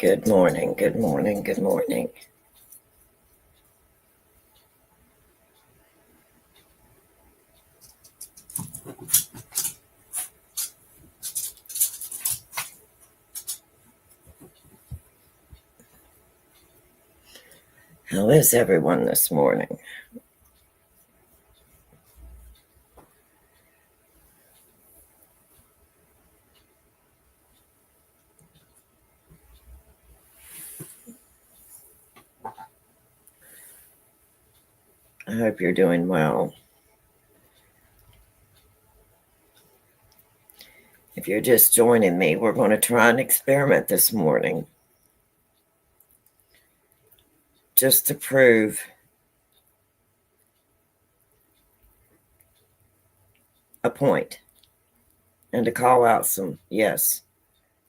Good morning, good morning, good morning. How is everyone this morning? I hope you're doing well. If you're just joining me, we're going to try an experiment this morning just to prove a point and to call out some, yes,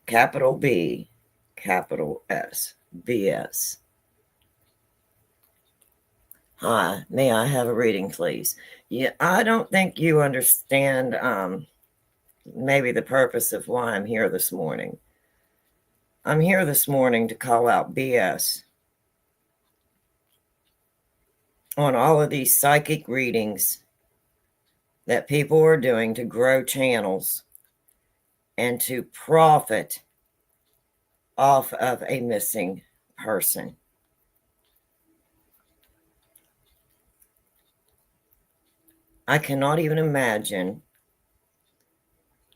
capital B, capital S, BS. Hi, may I have a reading, please? Yeah, I don't think you understand maybe the purpose of why I'm here this morning. I'm here this morning to call out BS on all of these psychic readings that people are doing to grow channels and to profit off of a missing person. I cannot even imagine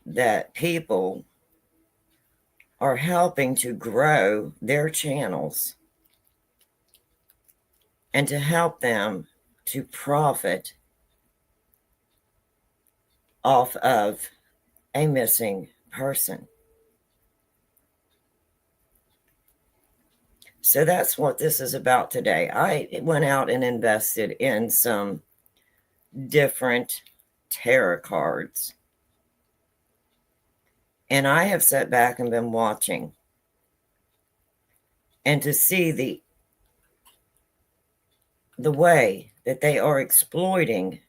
that people are helping to grow their channels and to help them to profit off of a missing person. So that's what this is about today. I went out and invested in some different tarot cards. And I have sat back and been watching. And to see the way that they are exploiting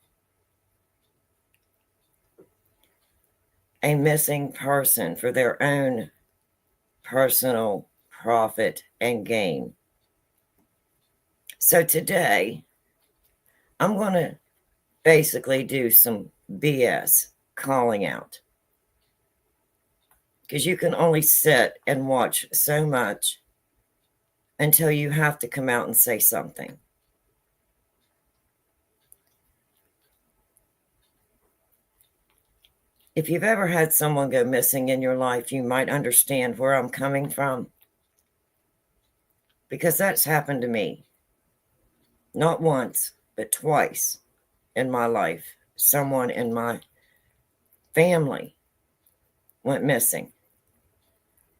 a missing person for their own personal profit and gain. So today, I'm going to basically do some BS calling out. Because you can only sit and watch so much until you have to come out and say something. If you've ever had someone go missing in your life, you might understand where I'm coming from. Because that's happened to me. Not once, but twice in my life. Someone in my family went missing.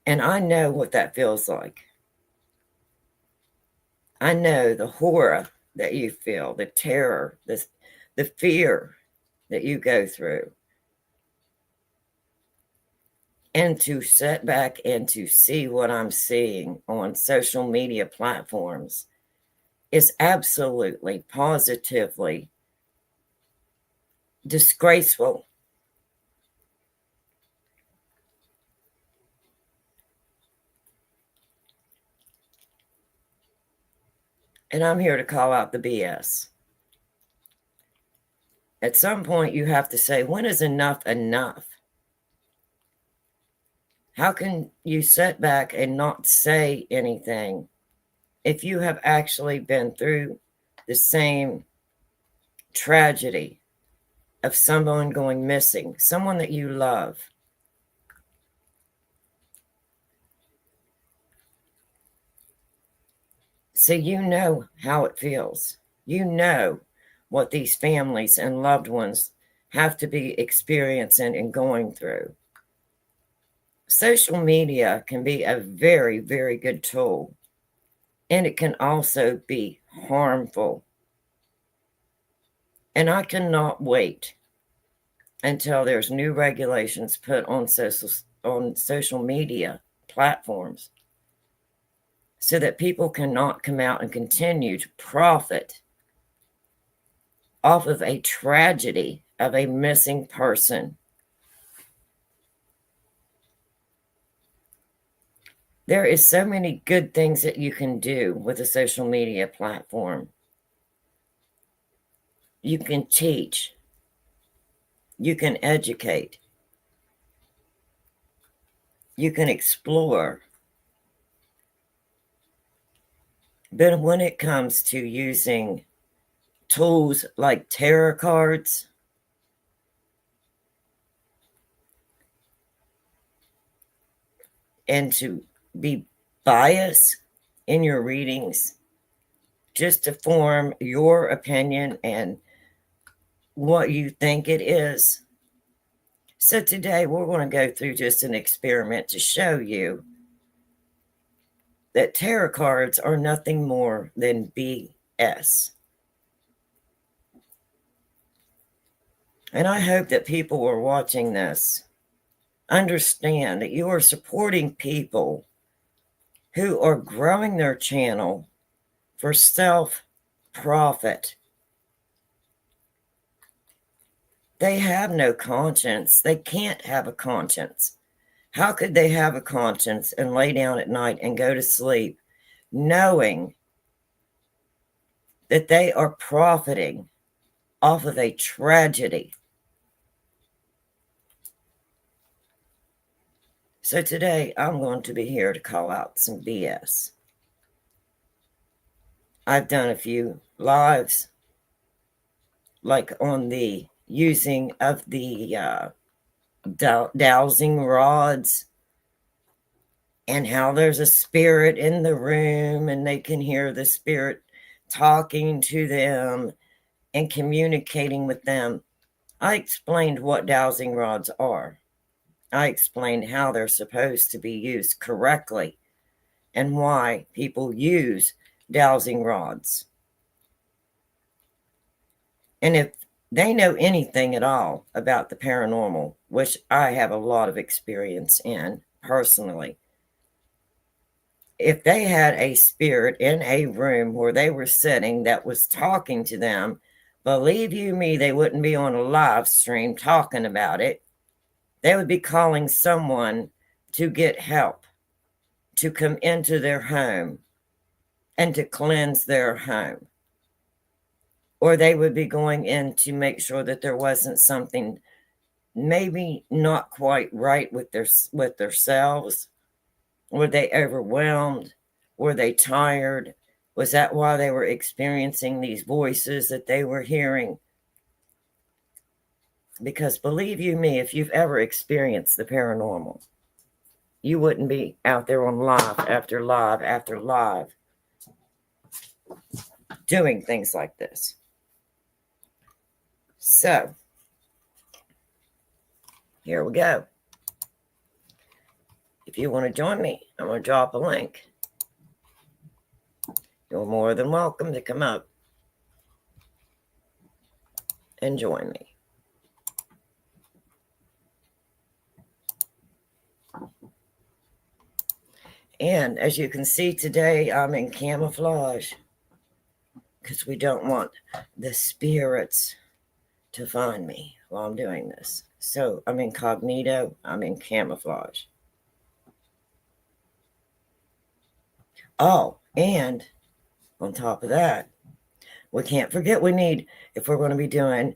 And I know what that feels like. I know the horror that you feel, the terror, the fear that you go through. And to sit back and to see what I'm seeing on social media platforms is absolutely, positively disgraceful. And I'm here to call out the BS. At some point, you have to say, when is enough enough? How can you sit back and not say anything if you have actually been through the same tragedy of someone going missing, someone that you love? So you know how it feels. You know what these families and loved ones have to be experiencing and going through. Social media can be a very, very good tool, and it can also be harmful. And I cannot wait until there's new regulations put on social media platforms so that people cannot come out and continue to profit off of a tragedy of a missing person. There is so many good things that you can do with a social media platform. You can teach. You can educate. You can explore. But when it comes to using tools like tarot cards, and to be biased in your readings just to form your opinion and what you think it is. So today we're going to go through just an experiment to show you that tarot cards are nothing more than BS. And I hope that people who are watching this understand that you are supporting people who are growing their channel for self-profit. They have no conscience. They can't have a conscience. How could they have a conscience and lay down at night and go to sleep knowing that they are profiting off of a tragedy? So today I'm going to be here to call out some BS. I've done a few lives, like on the using of the dowsing rods, and how there's a spirit in the room and they can hear the spirit talking to them and communicating with them. I explained what dowsing rods are. I explained how they're supposed to be used correctly and why people use dowsing rods. And if they know anything at all about the paranormal, which I have a lot of experience in personally, if they had a spirit in a room where they were sitting that was talking to them, believe you me, they wouldn't be on a live stream talking about it. They would be calling someone to get help, to come into their home and to cleanse their home. Or they would be going in to make sure that there wasn't something maybe not quite right with themselves. Were they overwhelmed? Were they tired? Was that why they were experiencing these voices that they were hearing? Because believe you me, if you've ever experienced the paranormal, you wouldn't be out there on live after live after live doing things like this. So, here we go. If you want to join me, I'm going to drop a link. You're more than welcome to come up and join me. And as you can see today, I'm in camouflage because we don't want the spirits to find me while I'm doing this. So I'm incognito, I'm in camouflage. Oh, and on top of that, we can't forget we need, if we're going to be doing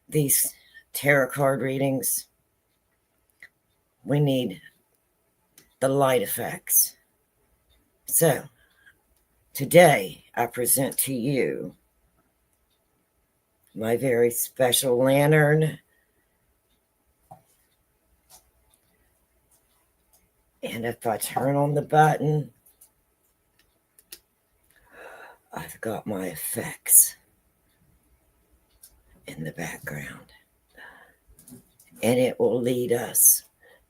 these tarot card readings, we need the light effects. So today I present to you my very special lantern. And if I turn on the button, I've got my effects in the background. And it will lead us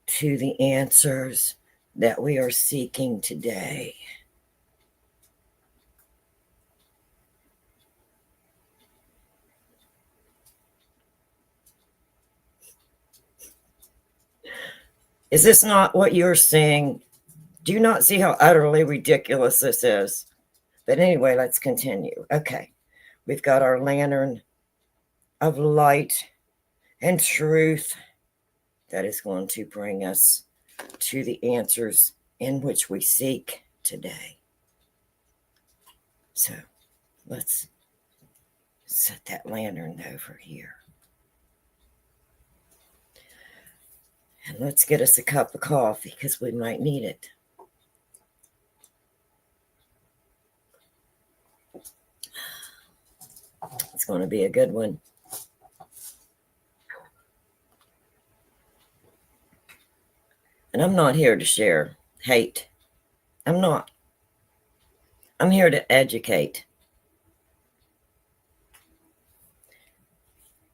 to the answers that we are seeking today. Is this not what you're seeing? Do you not see how utterly ridiculous this is? But anyway, let's continue. Okay, we've got our lantern of light and truth that is going to bring us to the answers in which we seek today. So let's set that lantern over here. And let's get us a cup of coffee because we might need it. It's going to be a good one. And I'm not here to share hate. I'm not. I'm here to educate.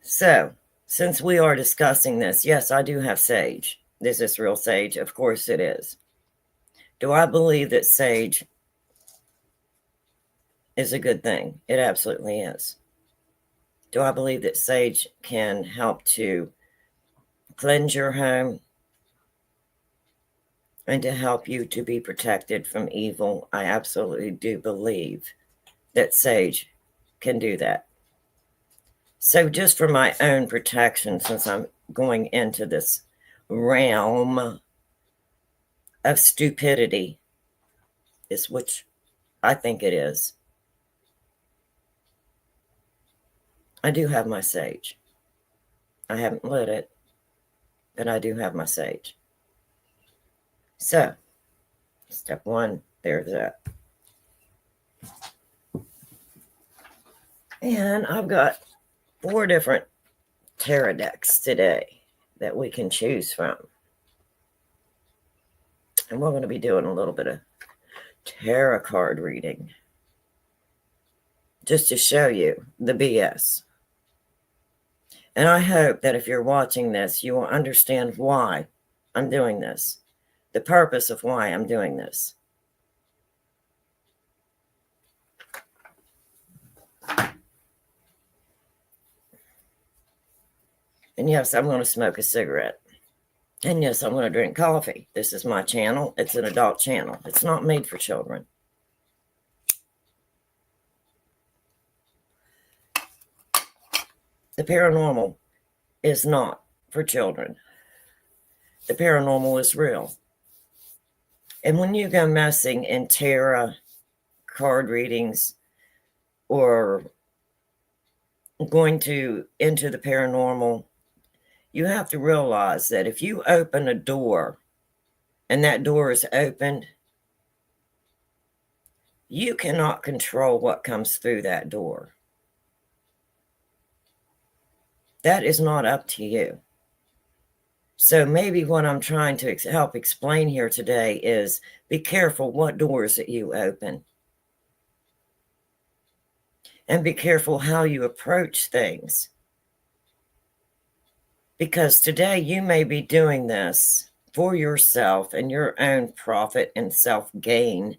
So, since we are discussing this, yes, I do have sage. Is this real sage? Of course it is. Do I believe that sage is a good thing? It absolutely is. Do I believe that sage can help to cleanse your home and to help you to be protected from evil? I absolutely do believe that sage can do that. So just for my own protection, since I'm going into this realm of stupidity, is which I think it is, I do have my sage. I haven't lit it, but I do have my sage. So, step one, there's that. And I've got 4 different tarot decks today that we can choose from. And we're going to be doing a little bit of tarot card reading just to show you the BS. And I hope that if you're watching this, you will understand why I'm doing this, the purpose of why I'm doing this. And yes, I'm going to smoke a cigarette. And yes, I'm going to drink coffee. This is my channel. It's an adult channel. It's not made for children. The paranormal is not for children. The paranormal is real. And when you go messing in tarot card readings or going into the paranormal, you have to realize that if you open a door and that door is opened, you cannot control what comes through that door. That is not up to you. So maybe what I'm trying to help explain here today is be careful what doors that you open. And be careful how you approach things. Because today you may be doing this for yourself and your own profit and self-gain.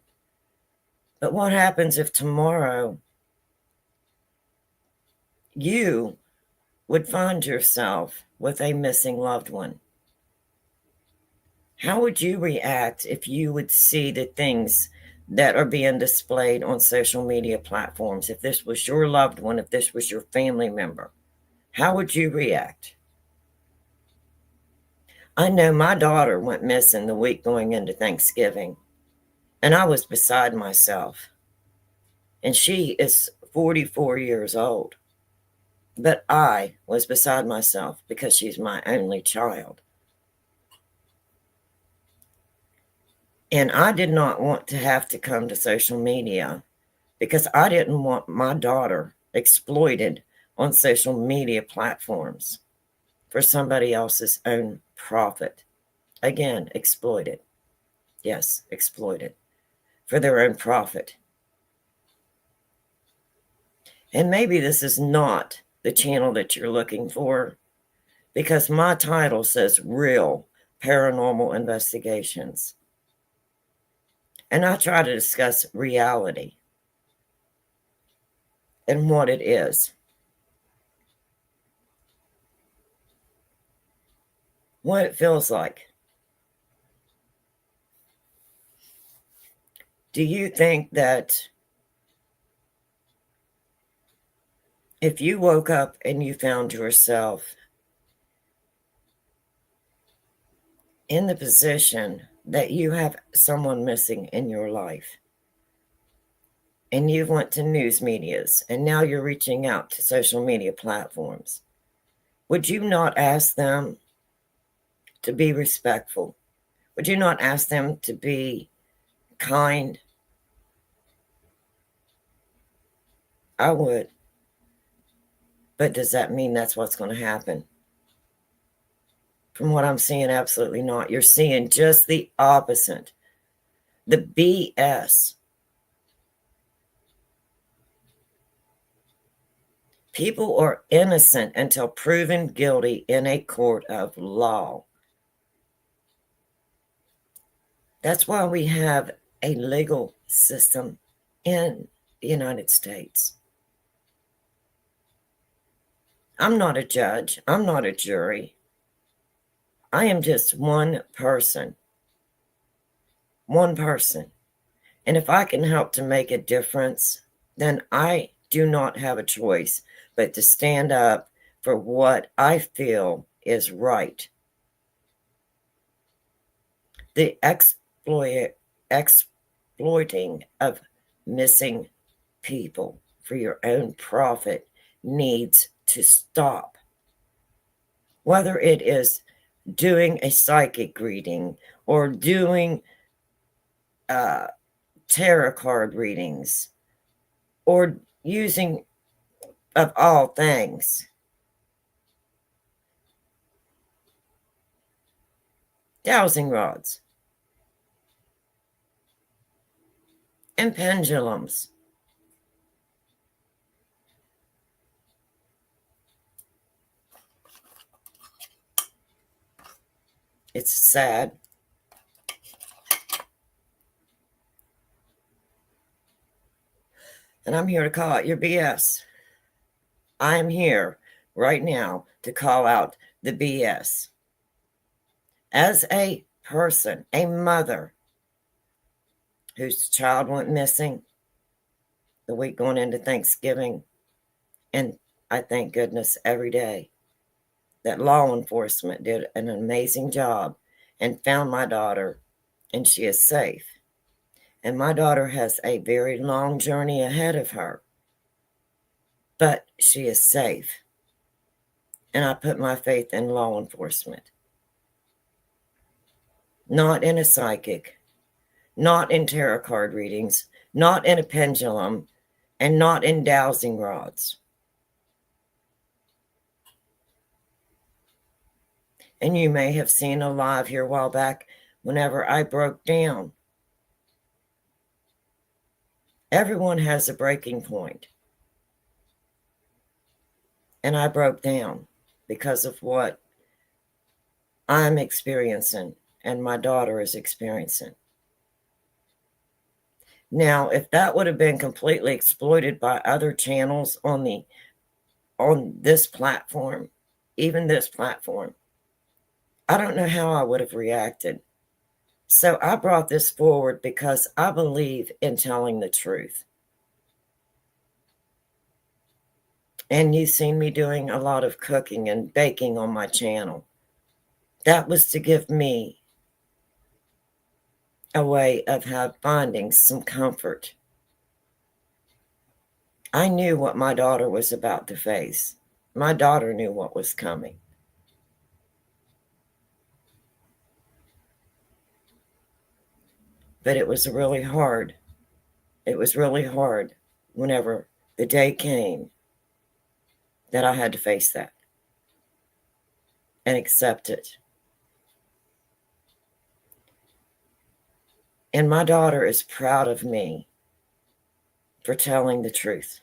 But what happens if tomorrow you would find yourself with a missing loved one? How would you react if you would see the things that are being displayed on social media platforms? If this was your loved one, if this was your family member, how would you react? I know my daughter went missing the week going into Thanksgiving, and I was beside myself. And she is 44 years old. But I was beside myself because she's my only child. And I did not want to have to come to social media because I didn't want my daughter exploited on social media platforms for somebody else's own profit. Again, exploited. Yes, exploited for their own profit. And maybe this is not the channel that you're looking for because my title says Real Paranormal Investigations. And I try to discuss reality and what it is. What it feels like. Do you think that if you woke up and you found yourself in the position that you have someone missing in your life, and you went to news medias, and now you're reaching out to social media platforms, would you not ask them to be respectful? Would you not ask them to be kind? I would. But does that mean that's what's going to happen? From what I'm seeing, absolutely not. You're seeing just the opposite. The BS. People are innocent until proven guilty in a court of law. That's why we have a legal system in the United States. I'm not a judge. I'm not a jury. I am just one person. One person. And if I can help to make a difference, then I do not have a choice but to stand up for what I feel is right. The exploiting of missing people for your own profit needs to stop. Whether it is doing a psychic reading or doing tarot card readings or using, of all things, dowsing rods and pendulums. It's sad. And I'm here to call out your BS. I'm here right now to call out the BS. As a person, a mother whose child went missing the week going into Thanksgiving, and I thank goodness every day that law enforcement did an amazing job and found my daughter, and she is safe. And my daughter has a very long journey ahead of her, but she is safe. And I put my faith in law enforcement, not in a psychic, not in tarot card readings, not in a pendulum, and not in dowsing rods. And you may have seen a live here a while back whenever I broke down. Everyone has a breaking point. And I broke down because of what I'm experiencing and my daughter is experiencing. Now, if that would have been completely exploited by other channels on this platform, even this platform, I don't know how I would have reacted. So I brought this forward because I believe in telling the truth. And you've seen me doing a lot of cooking and baking on my channel. That was to give me a way of finding some comfort. I knew what my daughter was about to face. My daughter knew what was coming. But it was really hard. It was really hard whenever the day came that I had to face that and accept it. And my daughter is proud of me for telling the truth.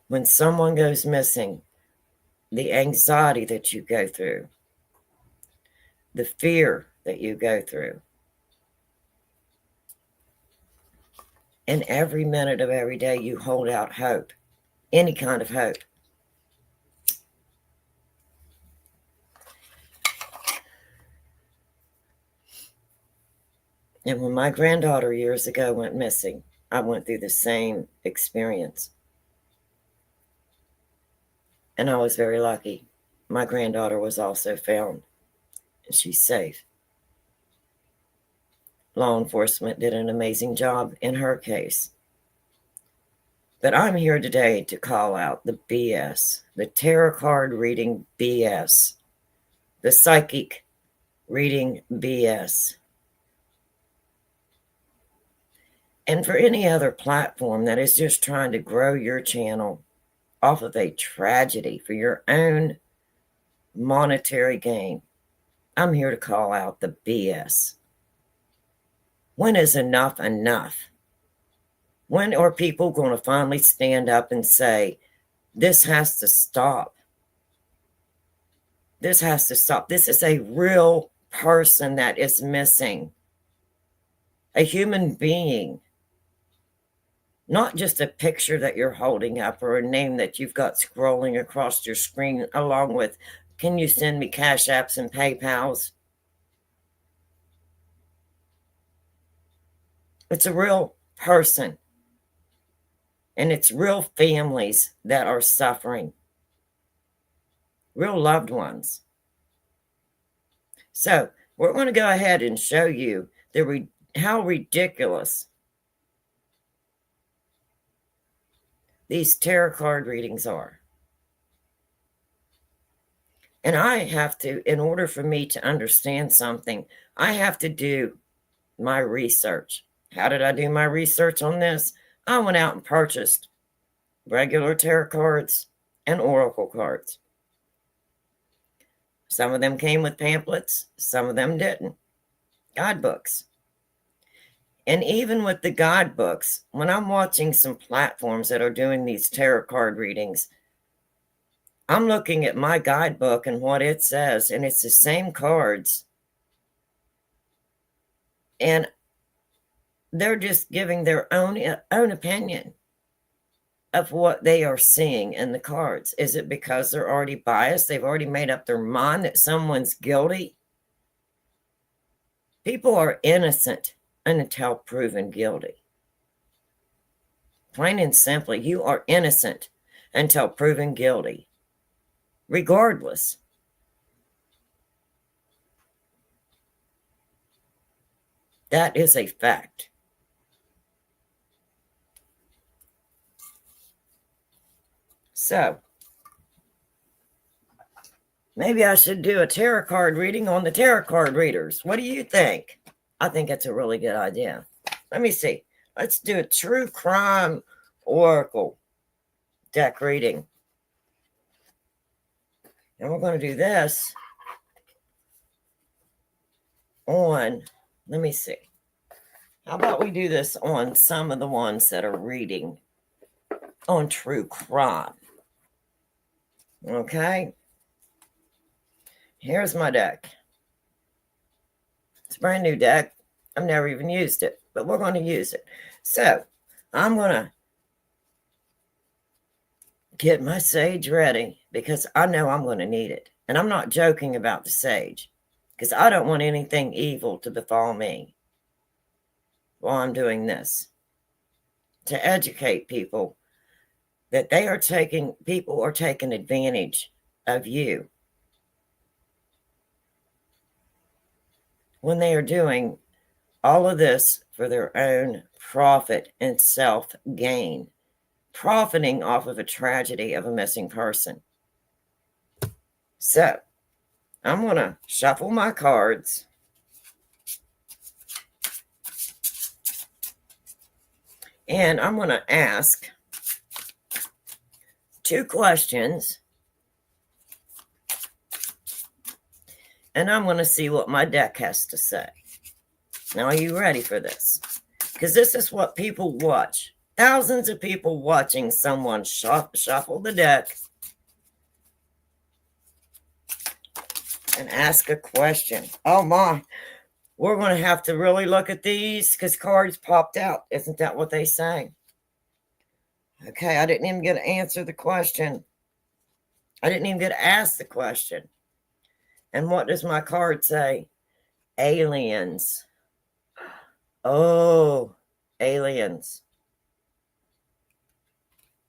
When someone goes missing, the anxiety that you go through, the fear that you go through, and every minute of every day you hold out hope, any kind of hope. And when my granddaughter years ago went missing, I went through the same experience. And I was very lucky. My granddaughter was also found, and she's safe. law enforcement did an amazing job in her case. But I'm here today to call out the BS, the tarot card reading BS, the psychic reading BS. And for any other platform that is just trying to grow your channel off of a tragedy for your own monetary gain, I'm here to call out the BS. When is enough enough? When are people going to finally stand up and say, this has to stop? This has to stop. This is a real person that is missing. A human being. Not just a picture that you're holding up or a name that you've got scrolling across your screen along with, can you send me Cash Apps and PayPals? It's a real person. And it's real families that are suffering. Real loved ones. So we're going to go ahead and show you how ridiculous these tarot card readings are. And I have to, in order for me to understand something, I have to do my research. How did I do my research on this? I went out and purchased regular tarot cards and oracle cards. Some of them came with pamphlets, some of them didn't. Guidebooks. And even with the guidebooks, when I'm watching some platforms that are doing these tarot card readings, I'm looking at my guidebook and what it says, and it's the same cards. And they're just giving their own opinion of what they are seeing in the cards. Is it because they're already biased? They've already made up their mind that someone's guilty? People are innocent until proven guilty. Plain and simply, you are innocent until proven guilty, regardless. That is a fact. So, maybe I should do a tarot card reading on the tarot card readers. What do you think? I think that's a really good idea. Let me see. Let's do a true crime oracle deck reading. And we're going to do this on, let me see. How about we do this on some of the ones that are reading on true crime? Okay. Here's my deck. It's a brand new deck. I've never even used it, but we're going to use it. So I'm going to get my sage ready because I know I'm going to need it. And I'm not joking about the sage because I don't want anything evil to befall me while I'm doing this. To educate people that people are taking advantage of you when they are doing all of this for their own profit and self-gain, profiting off of a tragedy of a missing person. So, I'm going to shuffle my cards. And I'm going to ask 2 questions. And I'm going to see what my deck has to say. Now, are you ready for this? Because this is what people watch. Thousands of people watching someone shuffle the deck and ask a question. Oh my, we're going to have to really look at these because cards popped out. Isn't that what they say? Okay, I didn't even get to answer the question. I didn't even get to ask the question. And what does my card say? Aliens. Oh, aliens.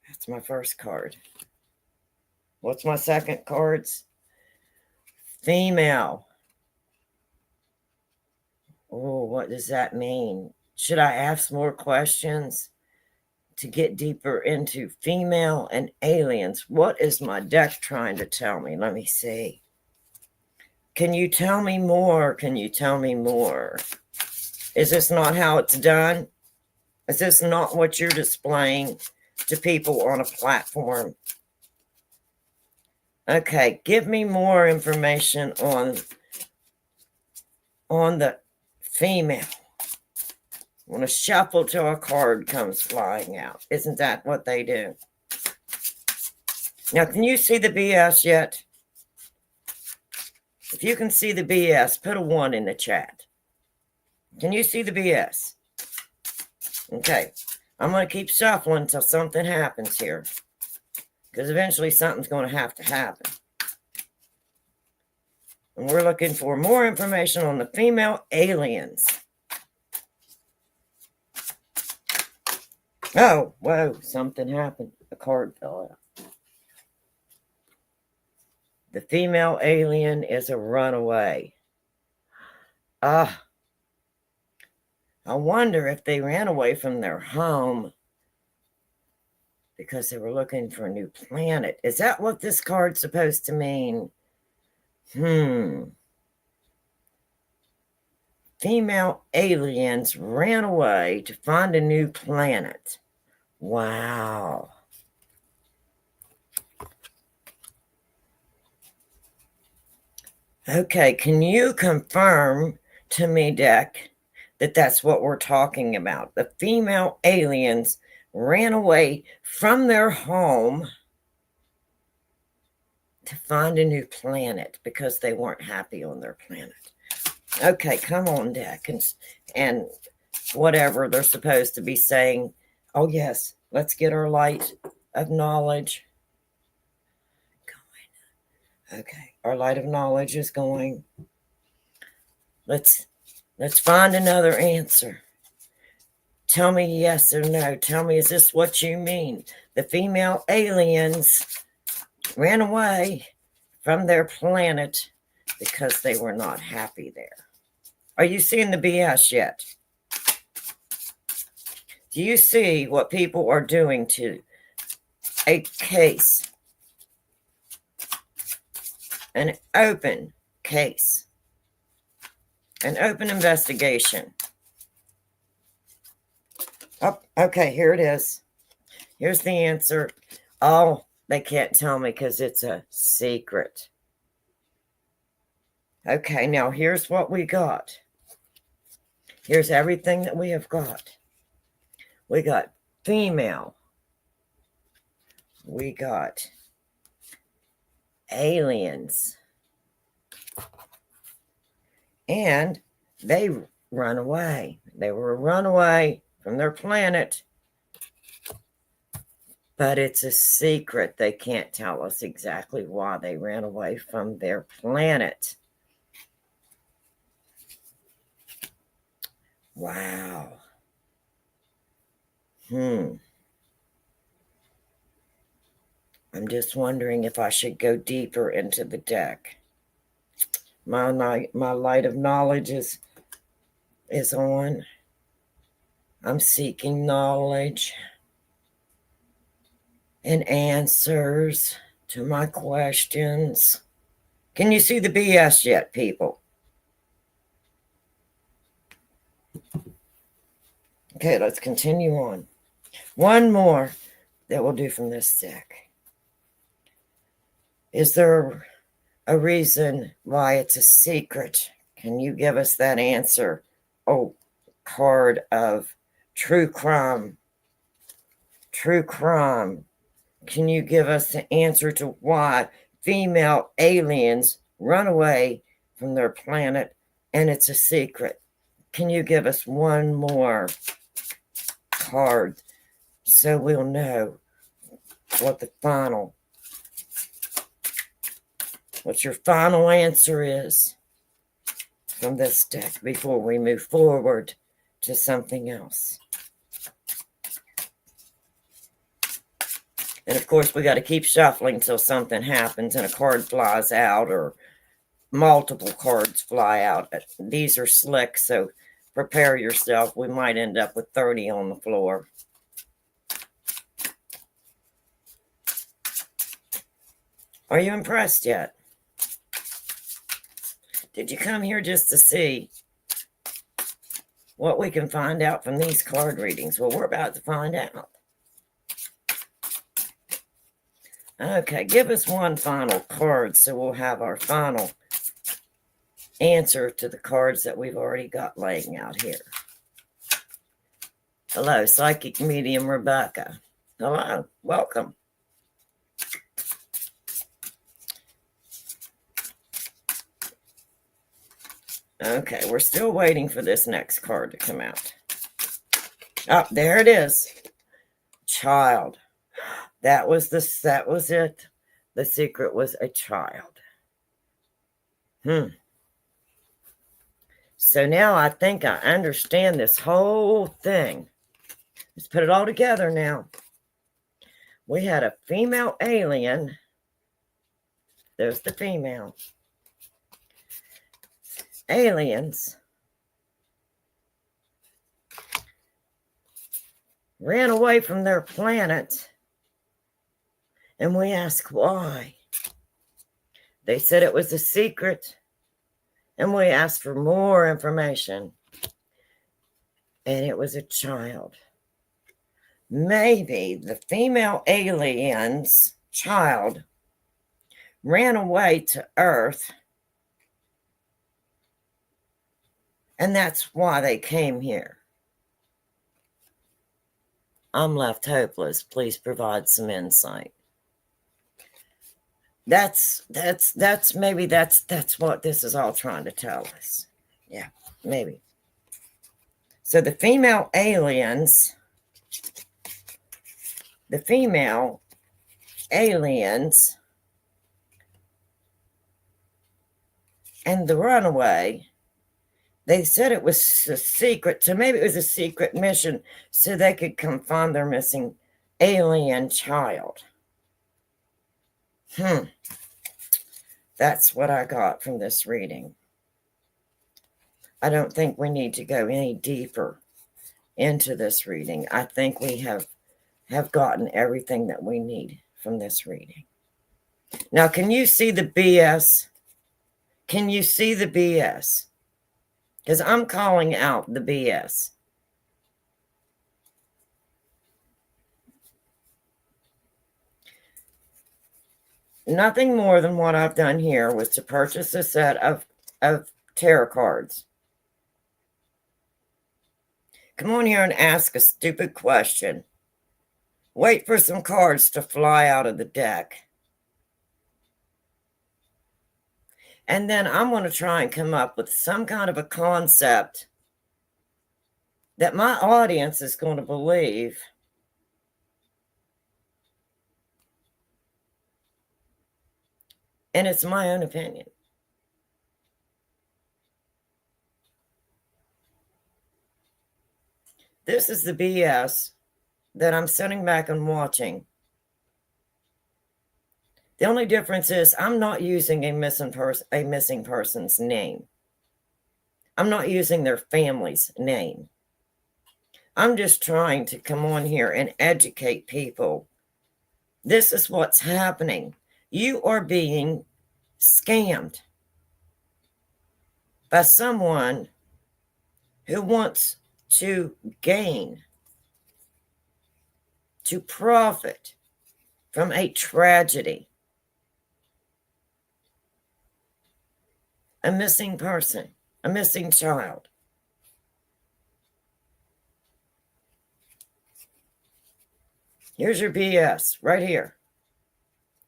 That's my first card. What's my second cards? Female. Oh, what does that mean? Should I ask more questions to get deeper into female and aliens? What is my deck trying to tell me? Let me see. Can you tell me more? Can you tell me more? Is this not how it's done? Is this not what you're displaying to people on a platform? Okay, give me more information on the female. When a shuffle till a card comes flying out. Isn't that what they do? Now, can you see the BS yet? If you can see the BS, put a 1 in the chat. Can you see the BS? Okay, I'm going to keep shuffling until something happens here. Because eventually something's going to happen. And we're looking for more information on the female aliens. Oh, whoa, something happened. A card fell out. The female alien is a runaway. I wonder if they ran away from their home because they were looking for a new planet. Is that what this card's supposed to mean? Female aliens ran away to find a new planet. Wow. Okay, can you confirm to me, deck, that that's what we're talking about? The female aliens ran away from their home to find a new planet because they weren't happy on their planet. Okay, come on, deck, and whatever they're supposed to be saying. Oh, yes, let's get our light of knowledge going. Okay, our light of knowledge is going. Let's find another answer. Tell me yes or no. Tell me, is this what you mean? The female aliens ran away from their planet because they were not happy there. Are you seeing the BS yet? Do you see what people are doing to a case? An open case. An open investigation. Oh, okay, here it is. Here's the answer. Oh, they can't tell me because it's a secret. Okay, now here's what we got. Here's everything that we have got. We got female. We got aliens. And they run away. They were a runaway from their planet. But it's a secret. They can't tell us exactly why they ran away from their planet. Wow. I'm just wondering if I should go deeper into the deck. My light of knowledge is on. I'm seeking knowledge and answers to my questions. Can you see the BS yet, people? Okay, let's continue on. One more that we'll do from this deck. Is there a reason why it's a secret? Can you give us that answer? Oh, card of true crime. True crime. Can you give us the answer to why female aliens run away from their planet and it's a secret? Can you give us one more card so we'll know what your final answer is from this deck before we move forward to something else? And of course, we got to keep shuffling until something happens and a card flies out or multiple cards fly out. These are slick, so prepare yourself. We might end up with 30 on the floor. Are you impressed yet? Did you come here just to see what we can find out from these card readings? Well, we're about to find out. Okay, give us one final card so we'll have our final answer to the cards that we've already got laying out here. Hello, Psychic Medium Rebecca. Hello, welcome. Okay, we're still waiting for this next card to come out. Oh, there it is. Child. That was it. The secret was a child. So now I think I understand this whole thing. Let's put it all together now. We had a female alien. There's the female. Aliens ran away from their planet, and we asked why. They said it was a secret, and we asked for more information, and it was a child. Maybe the female alien's child ran away to Earth, and that's why they came here. I'm left hopeless. Please provide some insight. That's what this is all trying to tell us. Yeah, maybe. So the female aliens and the runaway, they said it was a secret. So maybe it was a secret mission so they could come find their missing alien child. That's what I got from this reading. I don't think we need to go any deeper into this reading. I think we have gotten everything that we need from this reading. Now, can you see the BS? Can you see the BS? Because I'm calling out the BS. Nothing more than what I've done here was to purchase a set of tarot cards. Come on here and ask a stupid question. Wait for some cards to fly out of the deck. And then I'm going to try and come up with some kind of a concept that my audience is going to believe. And it's my own opinion. This is the BS that I'm sitting back and watching. The only difference is I'm not using a missing person's name. I'm not using their family's name. I'm just trying to come on here and educate people. This is what's happening. You are being scammed by someone who wants to gain, to profit from a tragedy. A missing person, a missing child. Here's your BS right here.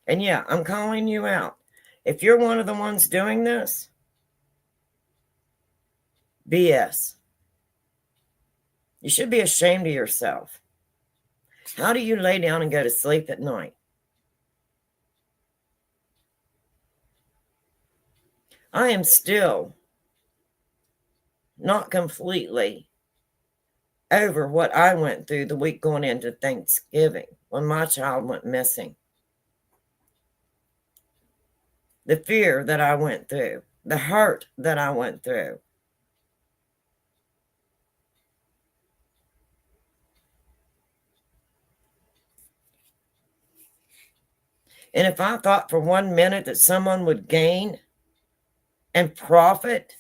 And yeah, I'm calling you out. If you're one of the ones doing this, BS. You should be ashamed of yourself. How do you lay down and go to sleep at night? I am still not completely over what I went through the week going into Thanksgiving when my child went missing. The fear that I went through, the hurt that I went through. And if I thought for 1 minute that someone would gain and profit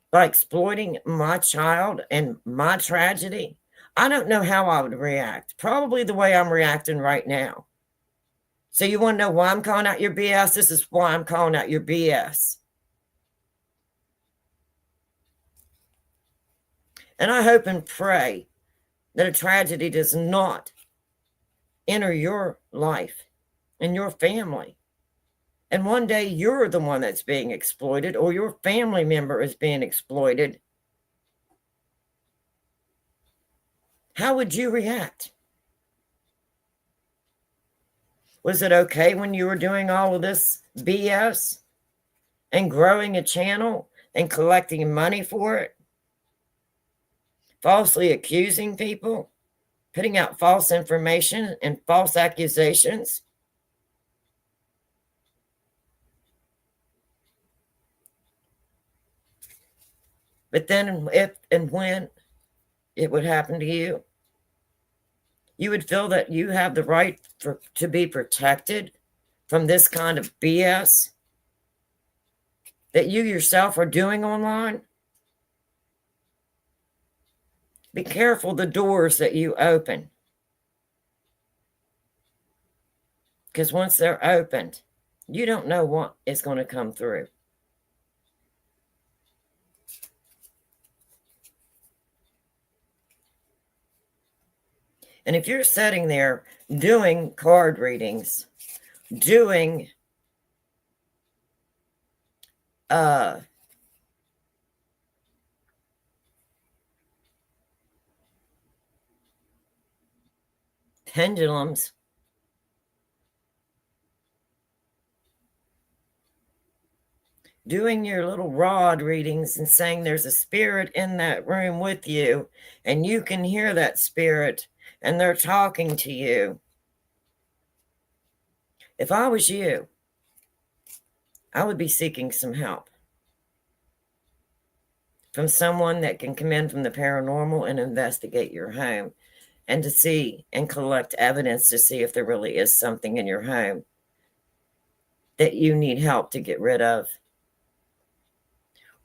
by exploiting my child and my tragedy, I don't know how I would react. Probably the way I'm reacting right now. So you want to know why I'm calling out your BS? This is why I'm calling out your BS. And I hope and pray that a tragedy does not enter your life and your family. And one day you're the one that's being exploited, or your family member is being exploited. How would you react? Was it okay when you were doing all of this BS and growing a channel and collecting money for it? Falsely accusing people, putting out false information and false accusations? But then if and when it would happen to you, you would feel that you have the right to be protected from this kind of BS that you yourself are doing online. Be careful the doors that you open, because once they're opened, you don't know what is going to come through. And if you're sitting there doing card readings, doing pendulums, doing your little rod readings and saying there's a spirit in that room with you and you can hear that spirit and they're talking to you. If I was you, I would be seeking some help from someone that can come in from the paranormal and investigate your home and to see and collect evidence to see if there really is something in your home that you need help to get rid of.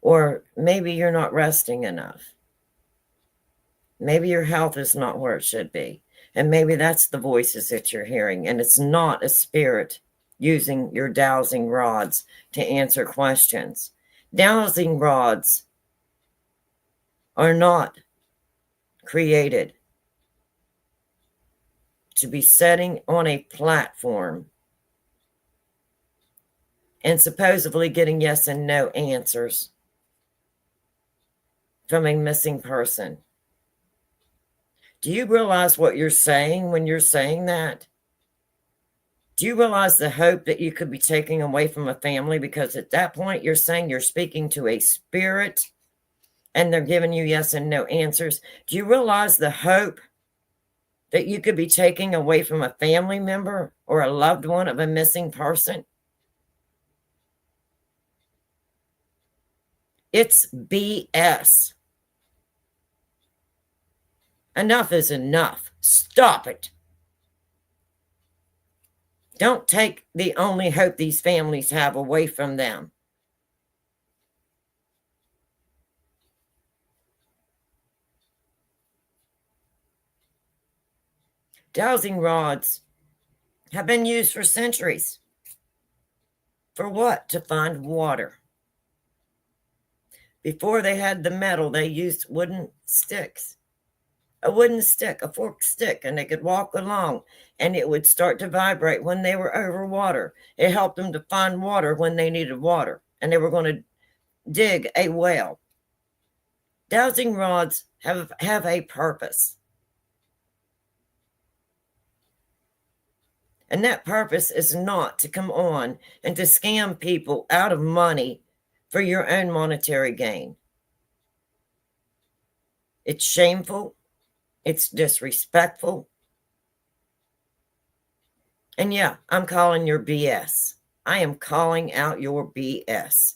Or maybe you're not resting enough. Maybe your health is not where it should be. And maybe that's the voices that you're hearing. And it's not a spirit using your dowsing rods to answer questions. Dowsing rods are not created to be sitting on a platform and supposedly getting yes and no answers from a missing person. Do you realize what you're saying when you're saying that? Do you realize the hope that you could be taking away from a family? Because at that point, you're saying you're speaking to a spirit and they're giving you yes and no answers. Do you realize the hope that you could be taking away from a family member or a loved one of a missing person? It's BS. Enough is enough. Stop it. Don't take the only hope these families have away from them. Dowsing rods have been used for centuries. For what? To find water. Before they had the metal, they used wooden sticks. A wooden stick, a forked stick, and they could walk along and it would start to vibrate when they were over water. It helped them to find water when they needed water and they were going to dig a well. Dowsing rods have a purpose. And that purpose is not to come on and to scam people out of money for your own monetary gain. It's shameful. It's disrespectful. And yeah, I'm calling your BS. I am calling out your BS.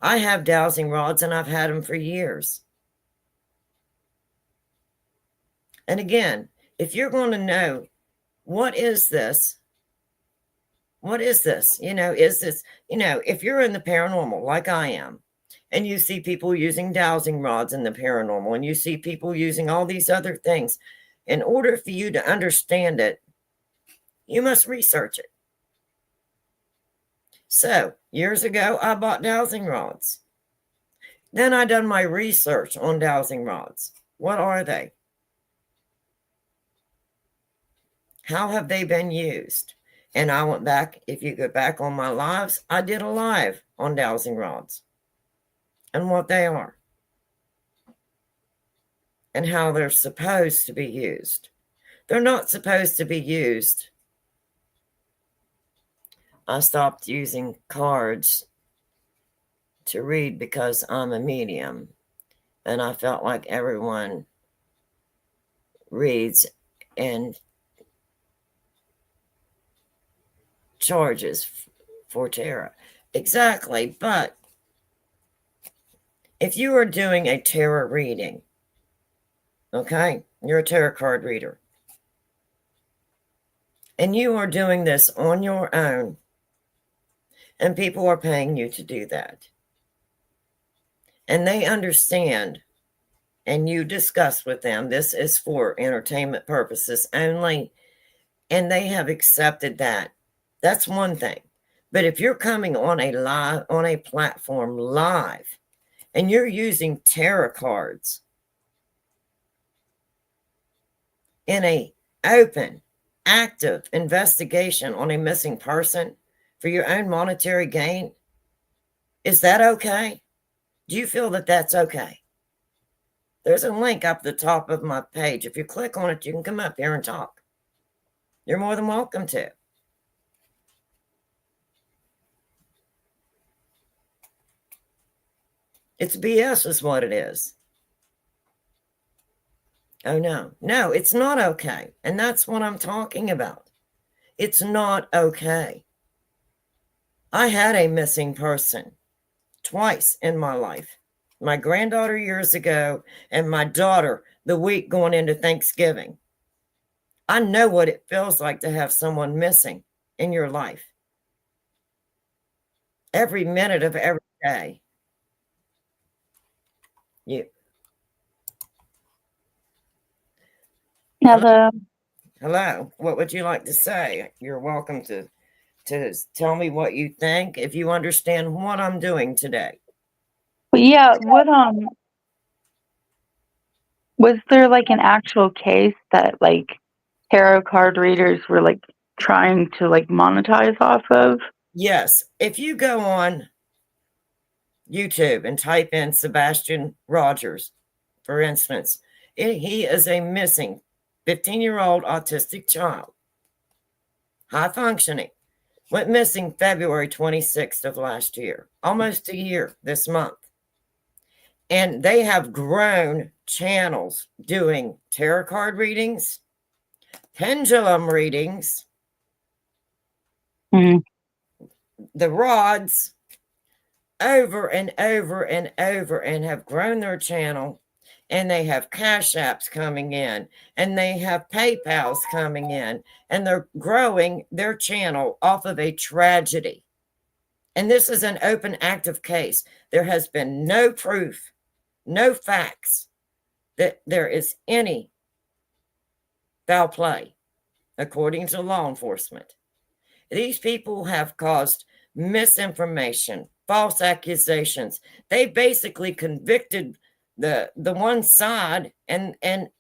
I have dowsing rods and I've had them for years. And again, if you're going to know, what is this? What is this? Is this, if you're in the paranormal like I am, and you see people using dowsing rods in the paranormal, and you see people using all these other things, in order for you to understand it, you must research it. So, years ago, I bought dowsing rods. Then I done my research on dowsing rods. What are they? How have they been used? And I went back, if you go back on my lives, I did a live on dowsing rods and what they are and how they're supposed to be used. They're not supposed to be used. I stopped using cards to read because I'm a medium, and I felt like everyone reads and charges for tarot. Exactly, but if you are doing a tarot reading, okay, you're a tarot card reader, and you are doing this on your own, and people are paying you to do that, and they understand, and you discuss with them, this is for entertainment purposes only, and they have accepted that. That's one thing. But if you're coming on a platform live, and you're using tarot cards in a open, active investigation on a missing person for your own monetary gain, is that okay? Do you feel that that's okay? There's a link up the top of my page. If you click on it, you can come up here and talk. You're more than welcome to. It's BS is what it is. Oh, no, it's not okay. And that's what I'm talking about. It's not okay. I had a missing person twice in my life. My granddaughter years ago, and my daughter the week going into Thanksgiving. I know what it feels like to have someone missing in your life. Every minute of every day. You Hello. hello. What would you like to say? You're welcome to tell me what you think if you understand what I'm doing today. Well, yeah, was there like an actual case that like tarot card readers were like trying to like monetize off of? Yes, if you go on YouTube and type in Sebastian Rogers, for instance, he is a missing 15-year-old autistic child, high functioning, went missing February 26th of last year, almost a year this month. And they have grown channels doing tarot card readings, pendulum readings, Mm. the rods, over and over and over, and have grown their channel, and they have cash apps coming in, and they have PayPals coming in, and they're growing their channel off of a tragedy. And this is an open active case. There has been no proof, no facts that there is any foul play, according to law enforcement. These people have caused misinformation, false accusations. They basically convicted the one side and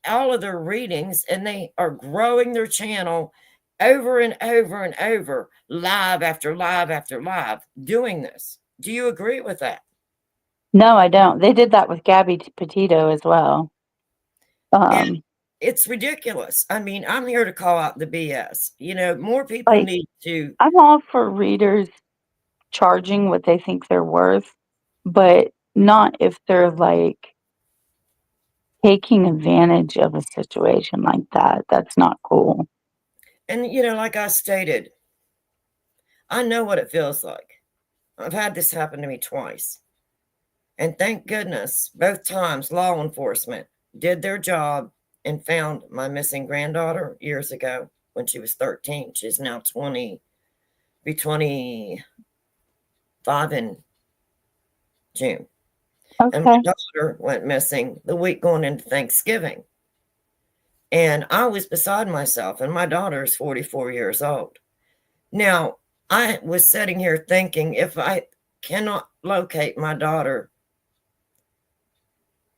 all of their readings, and they are growing their channel over and over and over, live after live after live, doing this. Do you agree with that? No, I don't. They did that with Gabby Petito as well. And it's ridiculous. I mean, I'm here to call out the BS. More people Like need to. I'm all for readers charging what they think they're worth, but not if they're like taking advantage of a situation like that. That's not cool. And, like I stated, I know what it feels like. I've had this happen to me twice. And thank goodness, both times law enforcement did their job and found my missing granddaughter years ago when she was 13. She's now 20, be 25 in June. And my Okay. daughter went missing the week going into Thanksgiving. And I was beside myself, and my daughter is 44 years old. Now, I was sitting here thinking, if I cannot locate my daughter,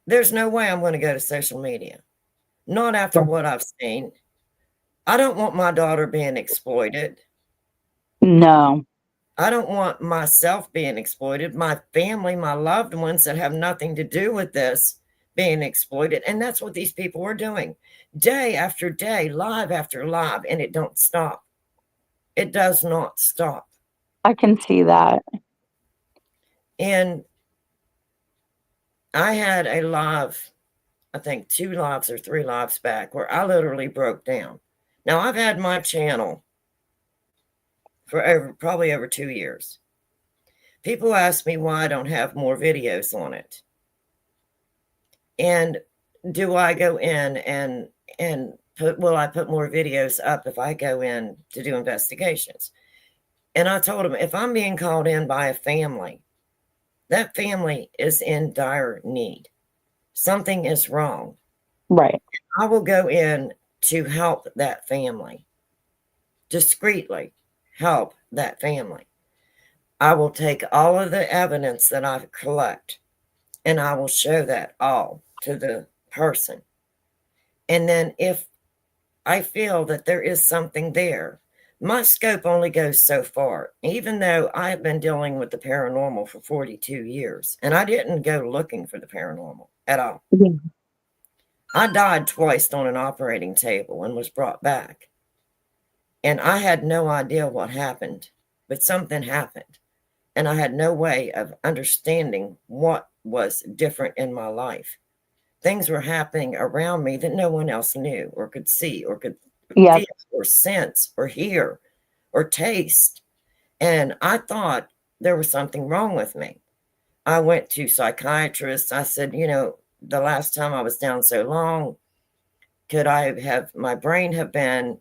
there's no way I'm going to go to social media. Not after what I've seen. I don't want my daughter being exploited. No. I don't want myself being exploited, my family, my loved ones that have nothing to do with this being exploited. And that's what these people are doing day after day, live after live, and it don't stop. It does not stop. I can see that. And I had a live, I think 2 lives or 3 lives back, where I literally broke down. Now, I've had my channel for probably over 2 years. People ask me why I don't have more videos on it. And do I go in and will I put more videos up if I go in to do investigations? And I told them, if I'm being called in by a family, that family is in dire need. Something is wrong. Right. I will go in to help that family, discreetly help that family. I will take all of the evidence that I collect and I will show that all to the person. And then if I feel that there is something there, my scope only goes so far, even though I have been dealing with the paranormal for 42 years. And I didn't go looking for the paranormal at all. Yeah. I died twice on an operating table and was brought back. And I had no idea what happened, but something happened. And I had no way of understanding what was different in my life. Things were happening around me that no one else knew or could see or could Yep. feel or sense or hear or taste. And I thought there was something wrong with me. I went to psychiatrists. I said, the last time I was down so long, could I have my brain have been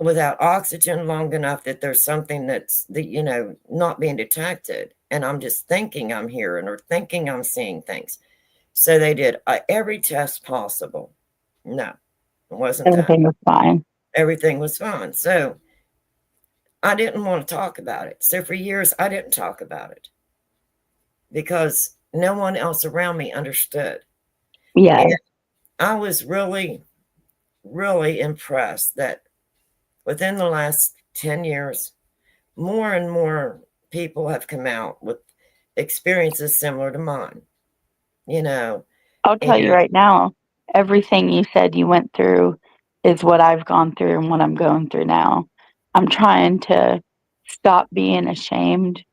without oxygen long enough that there's something that's not being detected, and I'm just thinking I'm hearing or thinking I'm seeing things. So they did every test possible. No, it wasn't Everything that. was fine. Everything was fine. So I didn't want to talk about it. So for years I didn't talk about it because no one else around me understood. Yeah. And I was really, really impressed that within the last 10 years, more and more people have come out with experiences similar to mine, I'll tell you and right now, everything you said you went through is what I've gone through and what I'm going through now. I'm trying to stop being ashamed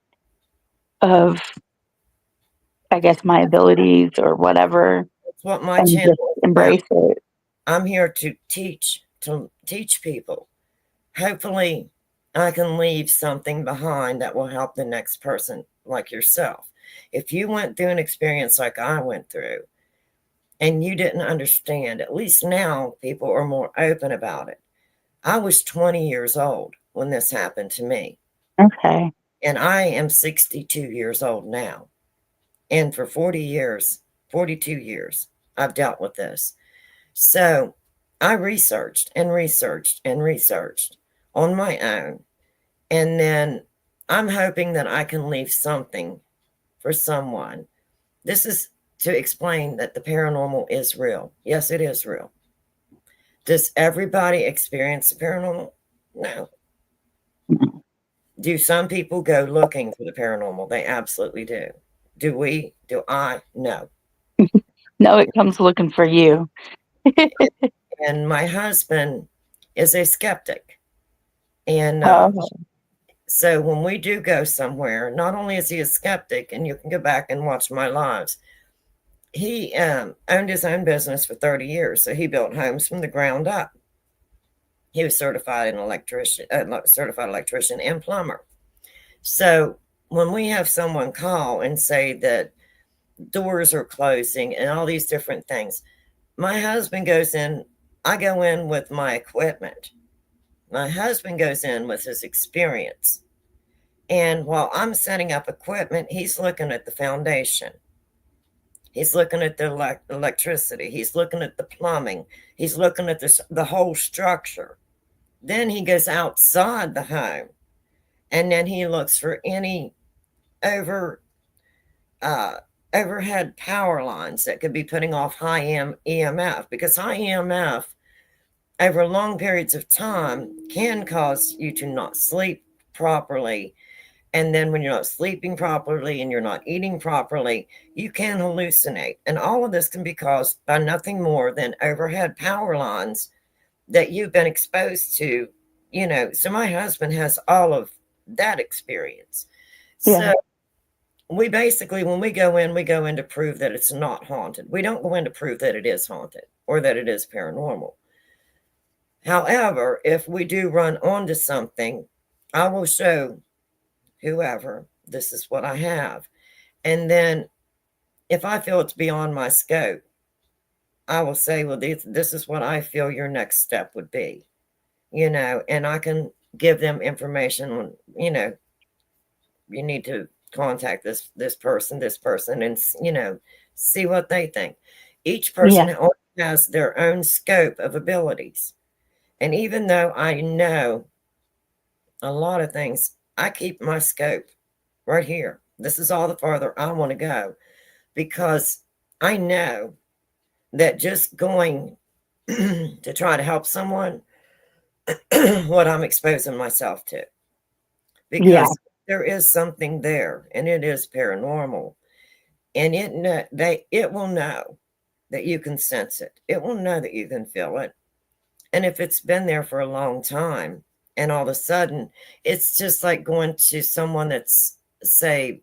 of, I guess, my abilities or whatever, that's what my and channel just is about. embrace it. I'm here to teach people. Hopefully, I can leave something behind that will help the next person like yourself. If you went through an experience like I went through and you didn't understand, at least now people are more open about it. I was 20 years old when this happened to me. Okay. And I am 62 years old now. And for 42 years, I've dealt with this. So I researched and researched and researched on my own. And then I'm hoping that I can leave something for someone. This is to explain that the paranormal is real. Yes, it is real. Does everybody experience the paranormal? No. Do some people go looking for the paranormal? They absolutely do. Do we? Do I? No. No, it comes looking for you. And my husband is a skeptic. And Oh, so when we do go somewhere, not only is he a skeptic, and you can go back and watch my lives, he owned his own business for 30 years. So he built homes from the ground up. He was certified electrician and plumber. So when we have someone call and say that doors are closing and all these different things. My husband goes in, I go in with my equipment. My husband goes in with his experience. And while I'm setting up equipment, he's looking at the foundation. He's looking at the electricity. He's looking at the plumbing. He's looking at the whole structure. Then he goes outside the home, and then he looks for any over overhead power lines that could be putting off high EMF, because high EMF over long periods of time can cause you to not sleep properly. And then when you're not sleeping properly and you're not eating properly, you can hallucinate. And all of this can be caused by nothing more than overhead power lines that you've been exposed to, So my husband has all of that experience. Yeah. So we basically, when we go in to prove that it's not haunted. We don't go in to prove that it is haunted or that it is paranormal. However, if we do run onto something, I will show whoever, this is what I have. And then if I feel it's beyond my scope, I will say, well, this is what I feel your next step would be, and I can give them information on, you need to contact this person, and, see what they think. Each person has their own scope of abilities. And even though I know a lot of things, I keep my scope right here. This is all the farther I want to go, because I know that just going to try to help someone, what I'm exposing myself to, because there is something there, and it is paranormal, and it will know that you can sense it. It will know that you can feel it. And if it's been there for a long time, and all of a sudden, it's just like going to someone that's, say,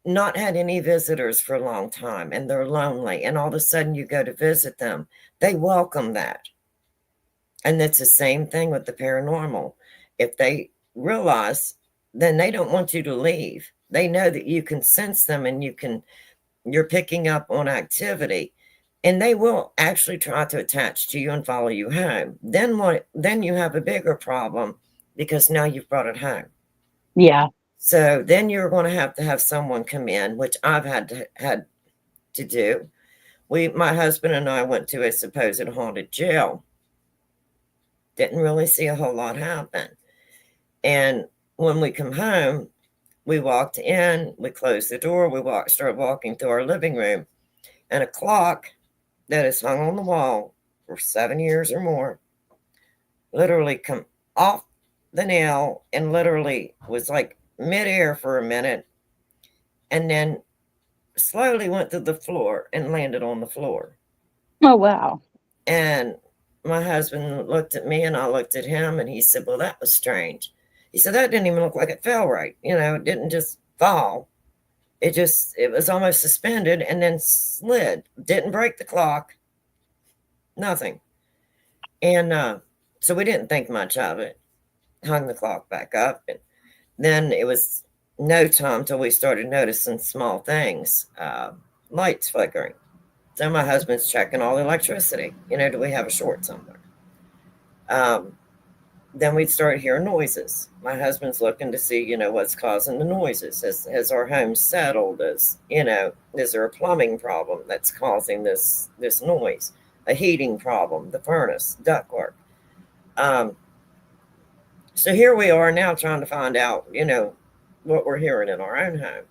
not had any visitors for a long time, and they're lonely, and all of a sudden you go to visit them. They welcome that. And that's the same thing with the paranormal. If they realize, then they don't want you to leave. They know that you can sense them, and you're picking up on activity. And they will actually try to attach to you and follow you home. Then you have a bigger problem, because now you've brought it home. Yeah. So then you're going to have someone come in, which I've had to do. My husband and I went to a supposed haunted jail. Didn't really see a whole lot happen. And when we come home, we walked in, we closed the door, started walking through our living room, and a clock that is hung on the wall for 7 years or more literally come off the nail and literally was like midair for a minute, and then slowly went to the floor and landed on the floor. Oh, wow. And my husband looked at me, and I looked at him, and he said, well, that was strange. He said, that didn't even look like it fell right. It didn't just fall. It was almost suspended and then slid. Didn't break the clock. Nothing. And so we didn't think much of it. Hung the clock back up. And then it was no time till we started noticing small things. Lights flickering. So my husband's checking all the electricity. Do we have a short somewhere? Then we'd start hearing noises. My husband's looking to see, what's causing the noises. Has our home settled? Is there a plumbing problem that's causing this noise? A heating problem, the furnace, ductwork. So here we are now trying to find out, what we're hearing in our own home.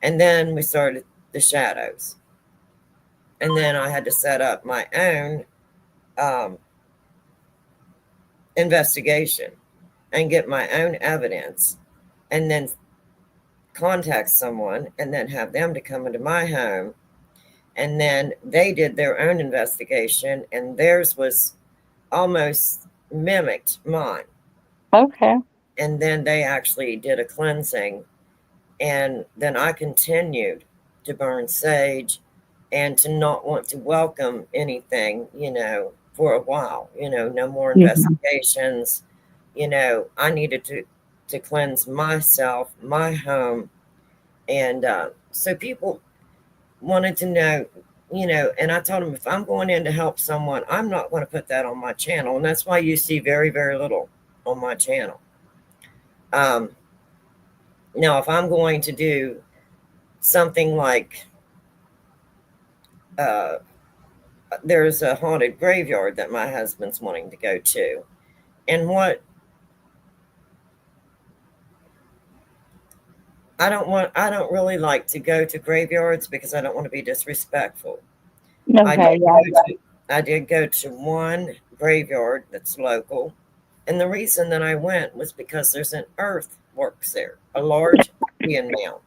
And then we started the shadows. And then I had to set up my own investigation and get my own evidence, and then contact someone, and then have them to come into my home. And then they did their own investigation, and theirs was almost mimicked mine. Okay. And then they actually did a cleansing, and then I continued to burn sage and to not want to welcome anything, for a while, no more investigations. I needed to cleanse myself, my home, and So people wanted to know, and I told them if I'm going in to help someone, I'm not going to put that on my channel. And that's why you see very, very little on my channel. Now, if I'm going to do something like there's a haunted graveyard that my husband's wanting to go to, and what I don't really like to go to graveyards because I don't want to be disrespectful. I Okay, did yeah. go to, I did go to one graveyard that's local, and the reason that I went was because there's an earthworks there, a large Indian mound.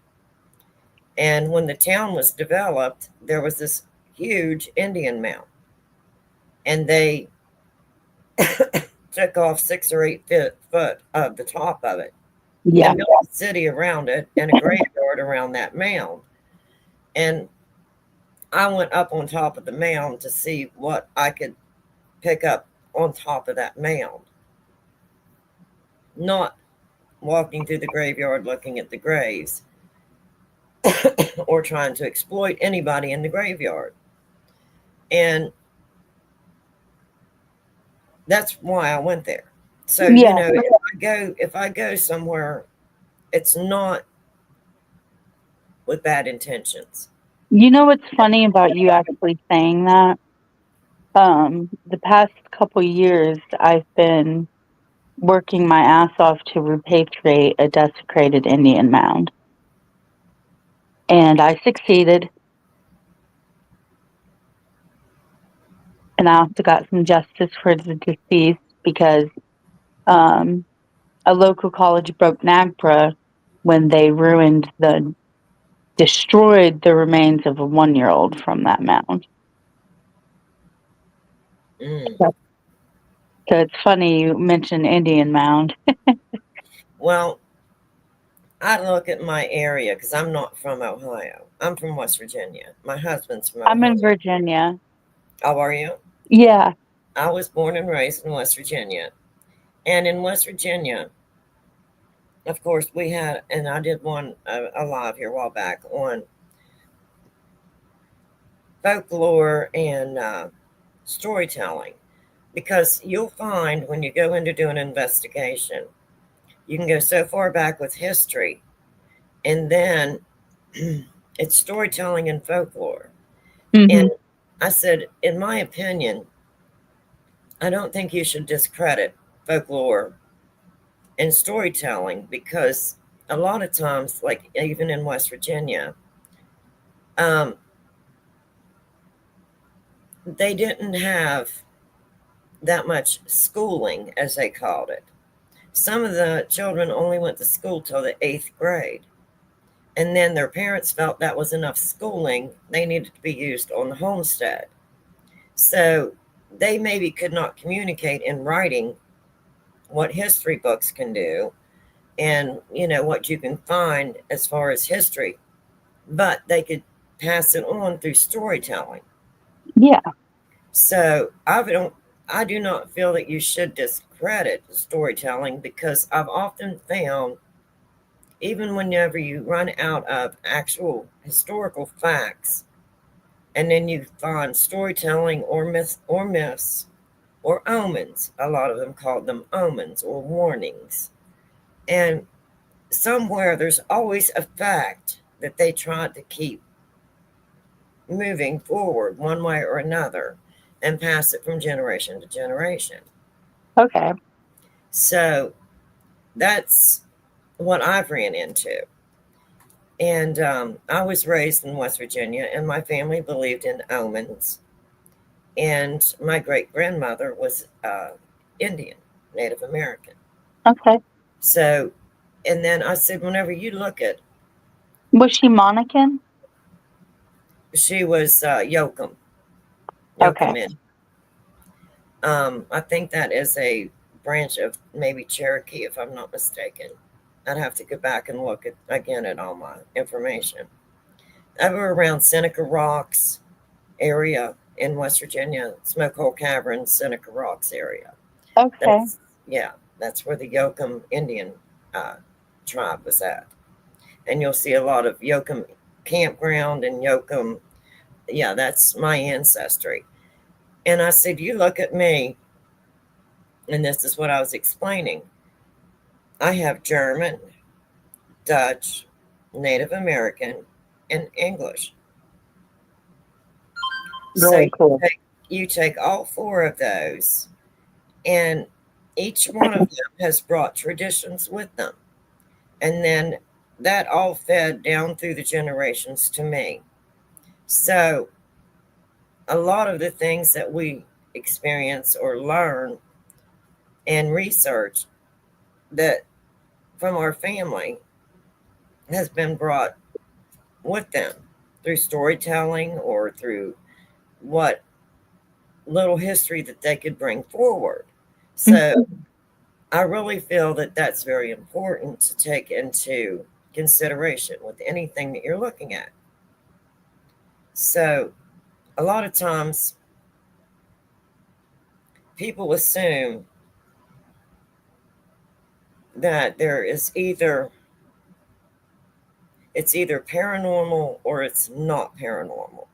And when the town was developed, there was this huge Indian mound, and they took off 6 or 8 foot of the top of it Yeah. and built a city around it and a graveyard around that mound. And I went up on top of the mound to see what I could pick up on top of that mound, not walking through the graveyard looking at the graves or trying to exploit anybody in the graveyard. And that's why I went there. So, Yeah. if I go somewhere, it's not with bad intentions. You know what's funny about you actually saying that? The past couple years, I've been working my ass off to repatriate a desecrated Indian mound. And I succeeded. And I also got some justice for the deceased because um, a local college broke NAGPRA when they destroyed the remains of a 1-year-old from that mound. Mm. So it's funny you mentioned Indian mound. Well, I look at my area because I'm not from Ohio. I'm from West Virginia. My husband's from I'm in Ohio. Virginia. How are you? Yeah. I was born and raised in West Virginia. And in West Virginia, of course, we had, and I did one a live here a while back on folklore and storytelling. Because you'll find when you go in to do an investigation, you can go so far back with history, and then it's storytelling and folklore. Mm-hmm. And I said, in my opinion, I don't think you should discredit folklore and storytelling because a lot of times, like even in West Virginia, um, they didn't have that much schooling, as they called it. Some of the children only went to school till the 8th grade. And then their parents felt that was enough schooling. They needed to be used on the homestead. So they maybe could not communicate in writing what history books can do and, what you can find as far as history, but they could pass it on through storytelling. Yeah. So I do not feel that you should discredit storytelling because I've often found even whenever you run out of actual historical facts and then you find storytelling or myths or omens, a lot of them called them omens or warnings, and somewhere there's always a fact that they tried to keep moving forward one way or another and pass it from generation to generation. Okay. So that's what I've ran into. And I was raised in West Virginia, and my family believed in omens. And my great grandmother was Indian, Native American. Okay. So, and then I said, whenever you look at, Was she Monacan? she was Yokum, Okay. Yokomin. I think that is a branch of maybe Cherokee, if I'm not mistaken. I'd have to go back and look at all my information. Over around Seneca Rocks area in West Virginia, Smoke Hole Cavern, Seneca Rocks area. Okay. That's where the Yokum Indian tribe was at. And you'll see a lot of Yokum campground in Yoakum. Yeah, that's my ancestry. And I said, you look at me, and this is what I was explaining. I have German, Dutch, Native American, and English. So Really cool. you take all four of those, and each one of them has brought traditions with them. And then that all fed down through the generations to me. So a lot of the things that we experience or learn and research that from our family has been brought with them through storytelling or through what little history that they could bring forward. So I really feel that that's very important to take into consideration with anything that you're looking at. So a lot of times people assume that there is it's either paranormal or it's not paranormal.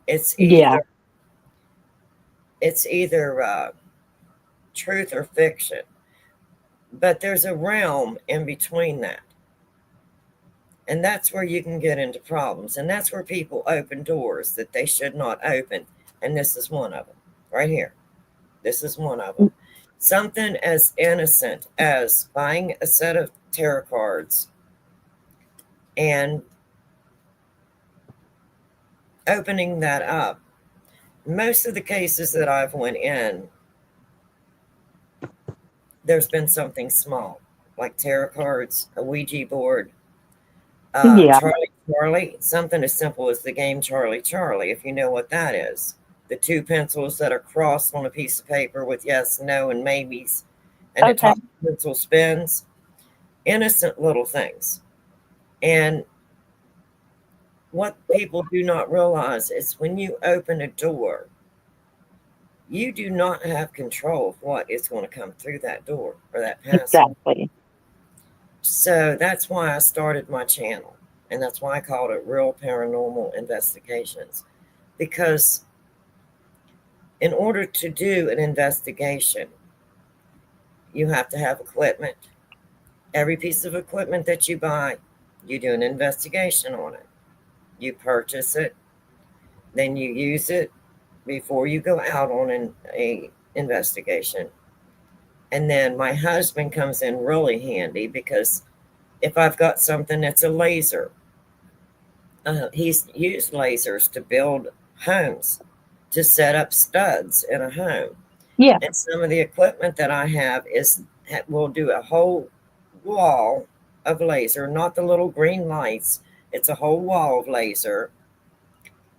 It's Yeah, either it's either truth or fiction, but there's a realm in between that, and that's where you can get into problems, and that's where people open doors that they should not open, and this is one of them right here. This is one of them. Something as innocent as buying a set of tarot cards and opening that up. Most of the cases that I've went in, there's been something small, like tarot cards, a Ouija board, yeah. Charlie, something as simple as the game Charlie Charlie, if you know what that is. The two pencils that are crossed on a piece of paper with yes, no, and maybes, and the Okay. top pencil spins. Innocent little things. And what people do not realize is when you open a door, you do not have control of what is going to come through that door or that passage. Exactly. So that's why I started my channel. And that's why I called it Real Paranormal Investigations. Because in order to do an investigation, you have to have equipment. Every piece of equipment that you buy, you do an investigation on it. You purchase it, then you use it before you go out on a investigation. And then my husband comes in really handy because if I've got something that's a laser, he's used lasers to build homes, to set up studs in a home. Yeah. And some of the equipment that I have will do a whole wall of laser, not the little green lights. It's a whole wall of laser.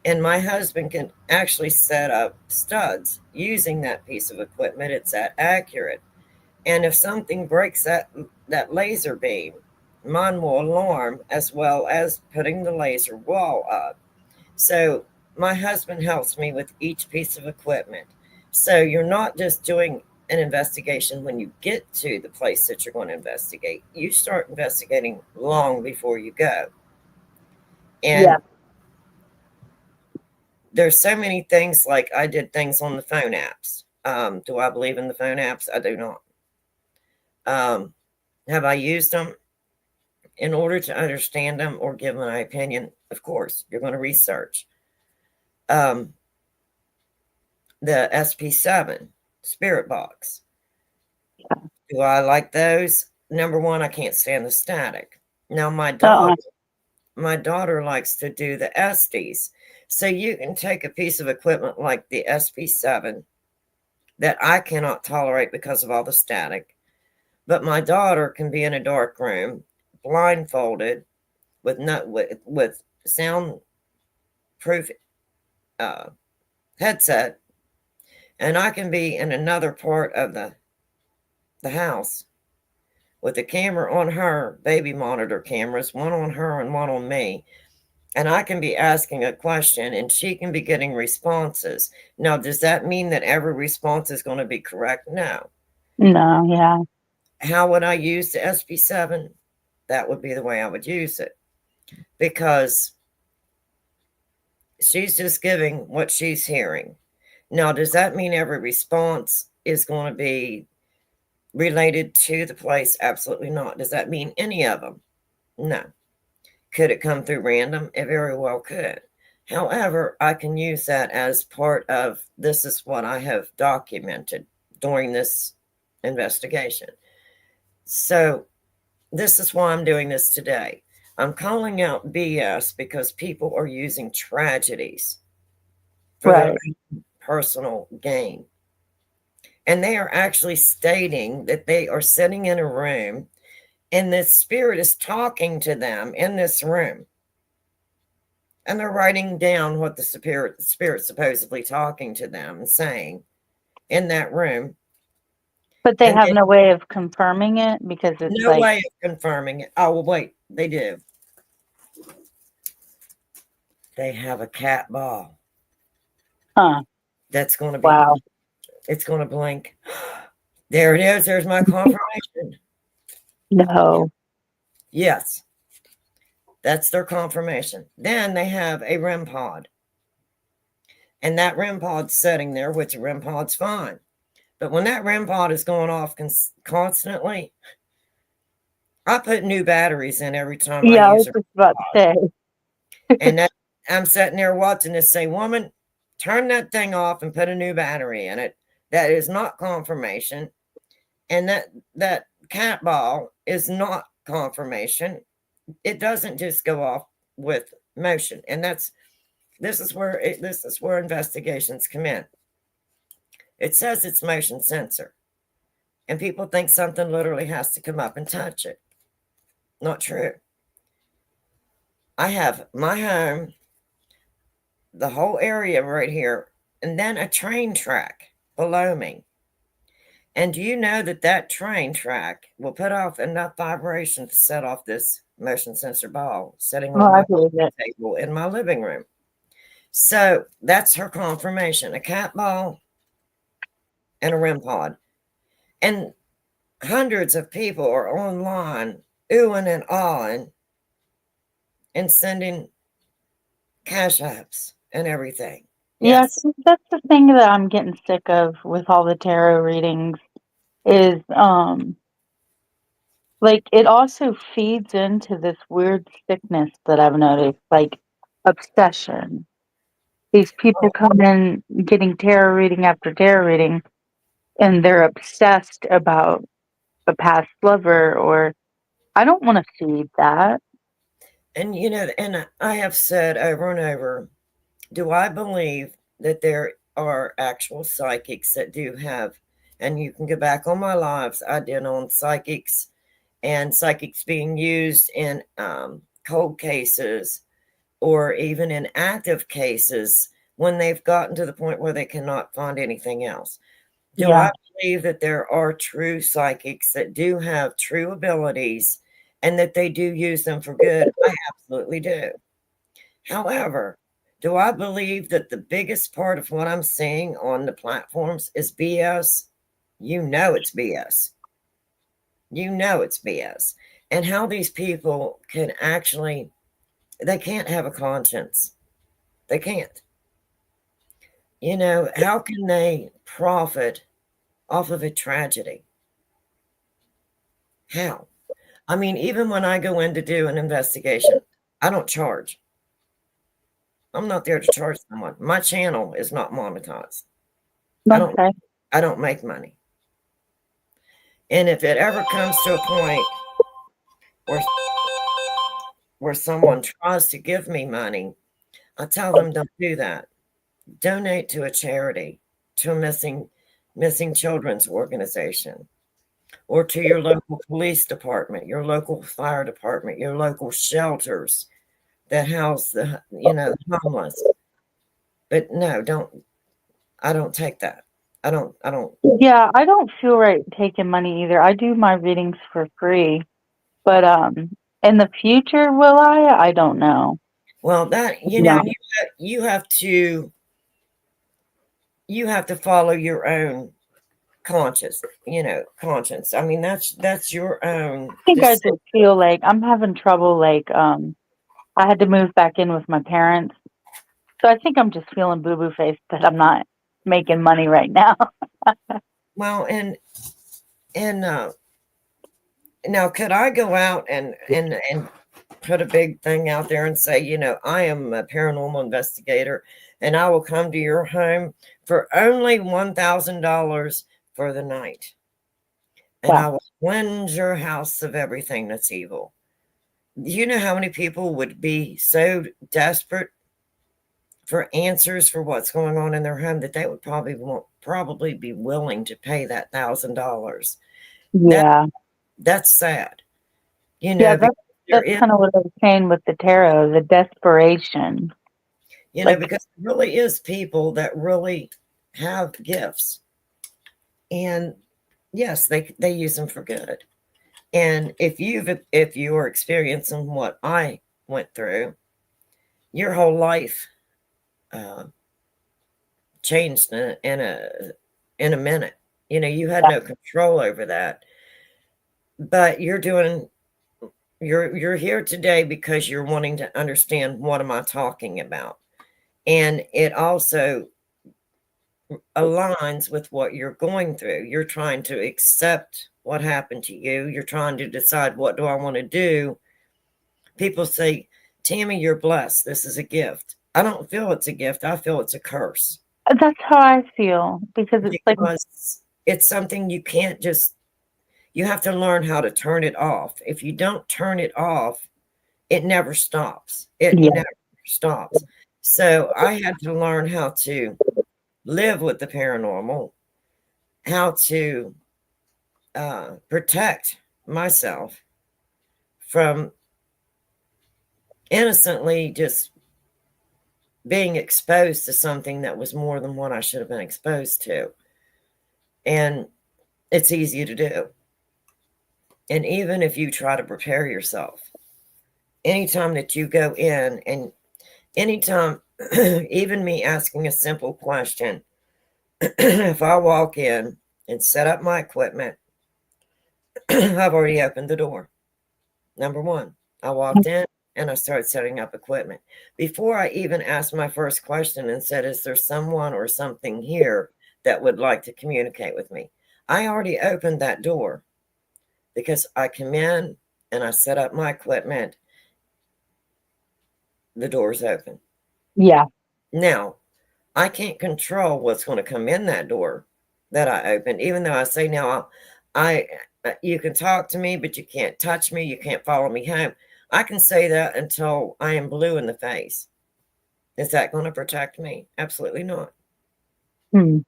And my husband can actually set up studs using that piece of equipment. It's that accurate. And if something breaks that laser beam, mine will alarm as well as putting the laser wall up. So my husband helps me with each piece of equipment. So you're not just doing an investigation when you get to the place that you're going to investigate. You start investigating long before you go. And Yeah. there's so many things, like I did things on the phone apps. Do I believe in the phone apps? I do not. Have I used them? In order to understand them or give my opinion, of course, you're going to research. The SP7 Spirit Box. Do I like those? Number one, I can't stand the static. Now my daughter likes to do the Estes. So you can take a piece of equipment like the SP7 that I cannot tolerate because of all the static, but my daughter can be in a dark room, blindfolded, with soundproof headset, and I can be in another part of the house with a camera on her, baby monitor cameras, one on her and one on me. And I can be asking a question and she can be getting responses. Now, does that mean that every response is going to be correct? No. No, yeah. How would I use the SP7? That would be the way I would use it. Because She's just giving what she's hearing. Now, does that mean every response is going to be related to the place? Absolutely not. Does that mean any of them? No. Could it come through random? It very well could. However, I can use that as part of this is what I have documented during this investigation. So, this is why I'm doing this today. I'm calling out BS because people are using tragedies for their own personal gain. And they are actually stating that they are sitting in a room and the spirit is talking to them in this room. And they're writing down what the spirit supposedly talking to them and saying in that room. But they have no way of confirming it because it's no way of confirming it. Oh, well, wait, they do. They have a cat ball. Huh. That's going to be, wow. It's going to blink. There it is. There's my confirmation. No. Yes. That's their confirmation. Then they have a REM pod. And that REM pod's sitting there, which a REM pod's fine. But when that REM pod is going off constantly, I put new batteries in every time I use it. I was just about to say. And I'm sitting there watching this say, woman, turn that thing off and put a new battery in it. That is not confirmation. And that cat ball is not confirmation. It doesn't just go off with motion. And this is where investigations come in. It says it's motion sensor. And people think something literally has to come up and touch it. Not true. I have my home, the whole area right here, and then a train track below me. And do you know that train track will put off enough vibration to set off this motion sensor ball sitting on my table in my living room? So that's her confirmation, a cat ball and a REM pod. And hundreds of people are online oohing and ahhing and sending cash apps and everything. Yes, that's the thing that I'm getting sick of with all the tarot readings is like it also feeds into this weird sickness that I've noticed, like obsession. These people come in getting tarot reading after tarot reading and they're obsessed about a past lover, or I don't want to feed that. And and I have said over and over, do I believe that there are actual psychics that do have, and you can go back on my lives, I did on psychics and psychics being used in cold cases or even in active cases when they've gotten to the point where they cannot find anything else. Do I believe that there are true psychics that do have true abilities and that they do use them for good? I absolutely do. However, do I believe that the biggest part of what I'm seeing on the platforms is BS? You know it's BS. You know it's BS. And how these people can actually, they can't have a conscience. They can't. How can they profit off of a tragedy? How? I mean, even when I go in to do an investigation, I don't charge. I'm not there to charge someone. My channel is not monetized. Okay. I don't make money. And if it ever comes to a point where someone tries to give me money, I tell them don't do that. Donate to a charity, to a missing children's organization, or to your local police department, your local fire department, your local shelters that house the homeless. But no, I don't take that. I don't. Yeah, I don't feel right taking money either. I do my readings for free, but in the future, will I? I don't know. Well, that you have to follow your own conscience. I mean, that's your own. I think I just feel like I'm having trouble. Like I had to move back in with my parents, So I think I'm just feeling boo-boo face that I'm not making money right now. Well, and now could I go out and put a big thing out there and say, I am a paranormal investigator and I will come to your home for only $1,000 for the night. And Yeah. I will cleanse your house of everything that's evil. Do you know how many people would be so desperate for answers for what's going on in their home that they would probably be willing to pay that $1,000? Yeah. That's sad, Yeah, because there that's is, kind of what I was saying with the tarot, the desperation. Like, because there really is people that really have gifts, and yes, they use them for good. And if you are experiencing what I went through, your whole life uh, changed in a minute. You had no control over that. But you're here today because you're wanting to understand what am I talking about. And it also aligns with what you're going through. You're trying to accept what happened to you. You're trying to decide, what do I want to do? People say, Tammy, you're blessed. This is a gift. I don't feel it's a gift. I feel it's a curse, that's how I feel because it's like, because it's something you can't just, you have to learn how to turn it off. If you don't turn it off, it never stops. It yeah, never stops. So I had to learn how to live with the paranormal, how to protect myself from innocently just being exposed to something that was more than what I should have been exposed to. And it's easy to do. And even if you try to prepare yourself, anytime that you go in, and anytime, even me asking a simple question, if I walk in and set up my equipment, I've already opened the door. Number one, I walked in and I started setting up equipment. Before I even asked my first question and said, is there someone or something here that would like to communicate with me? I already opened that door, because I come in and I set up my equipment. The door's open. yeah, Now, I can't control what's going to come in that door that I opened, even though I say now, I you can talk to me, but you can't touch me. You can't follow me home. I can say that until I am blue in the face. Is that going to protect me? Absolutely not. hmm,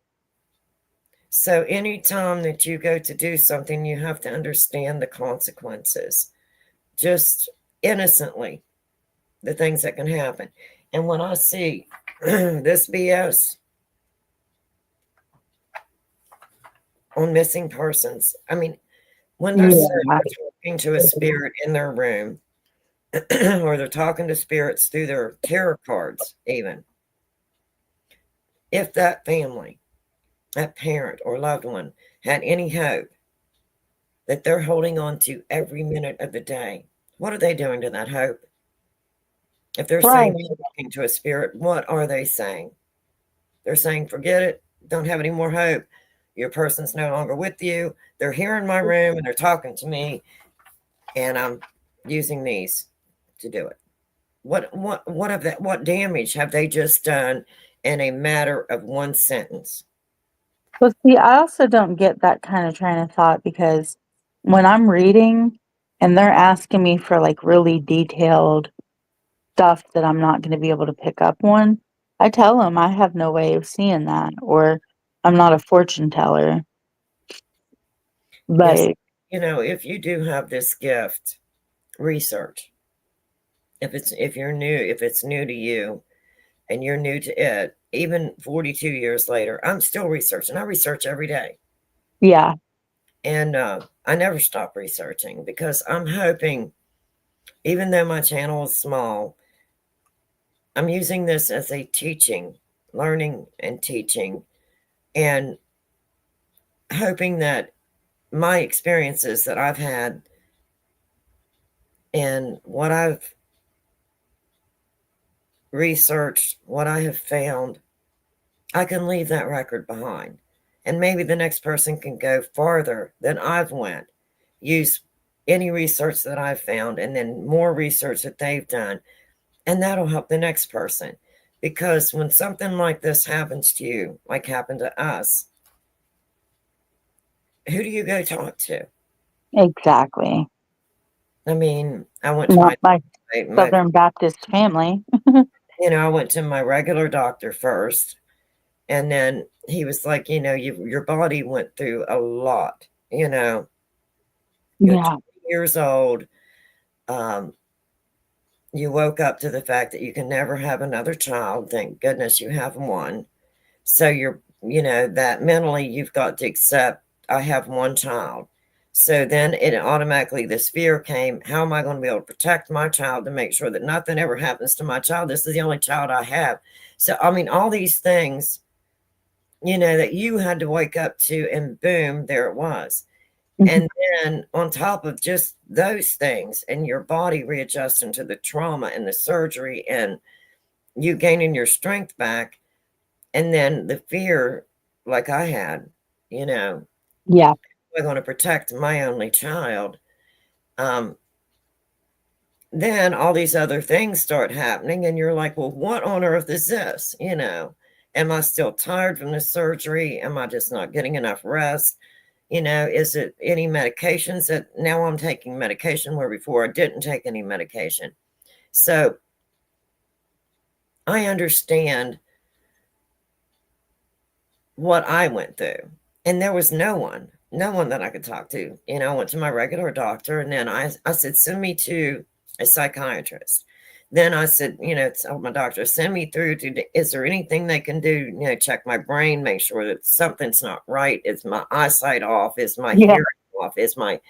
So anytime that you go to do something, you have to understand the consequences. Just innocently, the things that can happen. And when I see this BS on missing persons, I mean, when they're yeah, talking to a spirit in their room, or they're talking to spirits through their tarot cards, even if that family, that parent or loved one, had any hope that they're holding on to every minute of the day, what are they doing to that hope? If they're right, saying they're talking to a spirit, what are they saying? They're saying, forget it, don't have any more hope. Your person's no longer with you. They're here in my room and they're talking to me, and I'm using these to do it. What damage have they just done in a matter of one sentence? Well, see, I also don't get that kind of train of thought because when I'm reading and they're asking me for like really detailed stuff that I'm not going to be able to pick up on, I tell them I have no way of seeing that, or I'm not a fortune teller. Yes, But if you do have this gift, research. If it's new to you and you're new to it, even 42 years later, I'm still researching. I research every day. yeah, And I never stop researching, because I'm hoping, even though my channel is small, I'm using this as a teaching, learning and teaching, and hoping that my experiences that I've had and what I've researched, what I have found, I can leave that record behind. And maybe the next person can go farther than I've went, use any research that I've found, and then more research that they've done. And that'll help the next person. Because when something like this happens to you, like happened to us, who do you go talk to? Exactly. I mean, I went to Not my my Southern Baptist family. I went to my regular doctor first, and then he was like, your body went through a lot. You're Yeah. 20 years old. Um, you woke up to the fact that you can never have another child. Thank goodness you have one. So that mentally you've got to accept, I have one child. So then it automatically, this fear came, how am I going to be able to protect my child to make sure that nothing ever happens to my child? This is the only child I have. So, I mean, all these things, that you had to wake up to, and boom, there it was. And then on top of just those things, and your body readjusting to the trauma and the surgery and you gaining your strength back, and then the fear like I had, Yeah. I'm going to protect my only child. Then all these other things start happening, and you're like, well, what on earth is this? Am I still tired from the surgery? Am I just not getting enough rest? Is it any medications that now I'm taking medication where before I didn't take any medication? So I understand what I went through. And there was no one that I could talk to. I went to my regular doctor, and then I said, send me to a psychiatrist. Then I said, tell my doctor, send me through to, is there anything they can do? Check my brain, make sure that something's not right. Is my eyesight off? Is my hearing off? Is my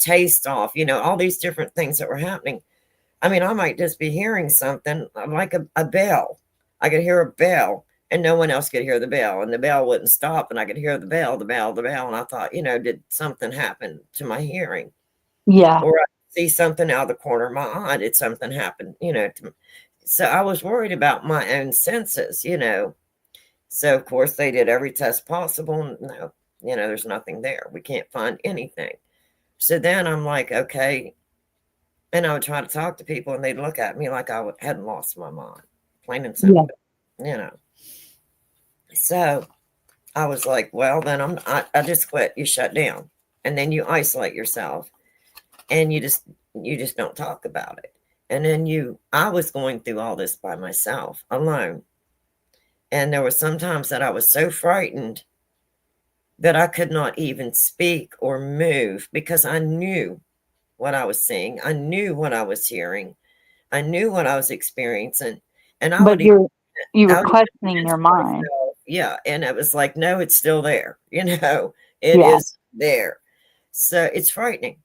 taste off? All these different things that were happening. I mean, I might just be hearing something like a bell. I could hear a bell, and no one else could hear the bell, and the bell wouldn't stop, and I could hear the bell, the bell, the bell. And I thought, did something happen to my hearing? Yeah. Or I see something out of the corner of my eye. Did something happen, so I was worried about my own senses, So of course they did every test possible. No, there's nothing there. We can't find anything. So then I'm like, okay. And I would try to talk to people, and they'd look at me like I hadn't lost my mind, plain and simple, So I was like, well, then I just quit. You shut down, and then you isolate yourself, and you just don't talk about it. And then I was going through all this by myself, alone. And there were some times that I was so frightened that I could not even speak or move, because I knew what I was seeing. I knew what I was hearing. I knew what I was experiencing. And But you were questioning your mind. Yeah. And it was like, no, it's still there. It is there. So it's frightening.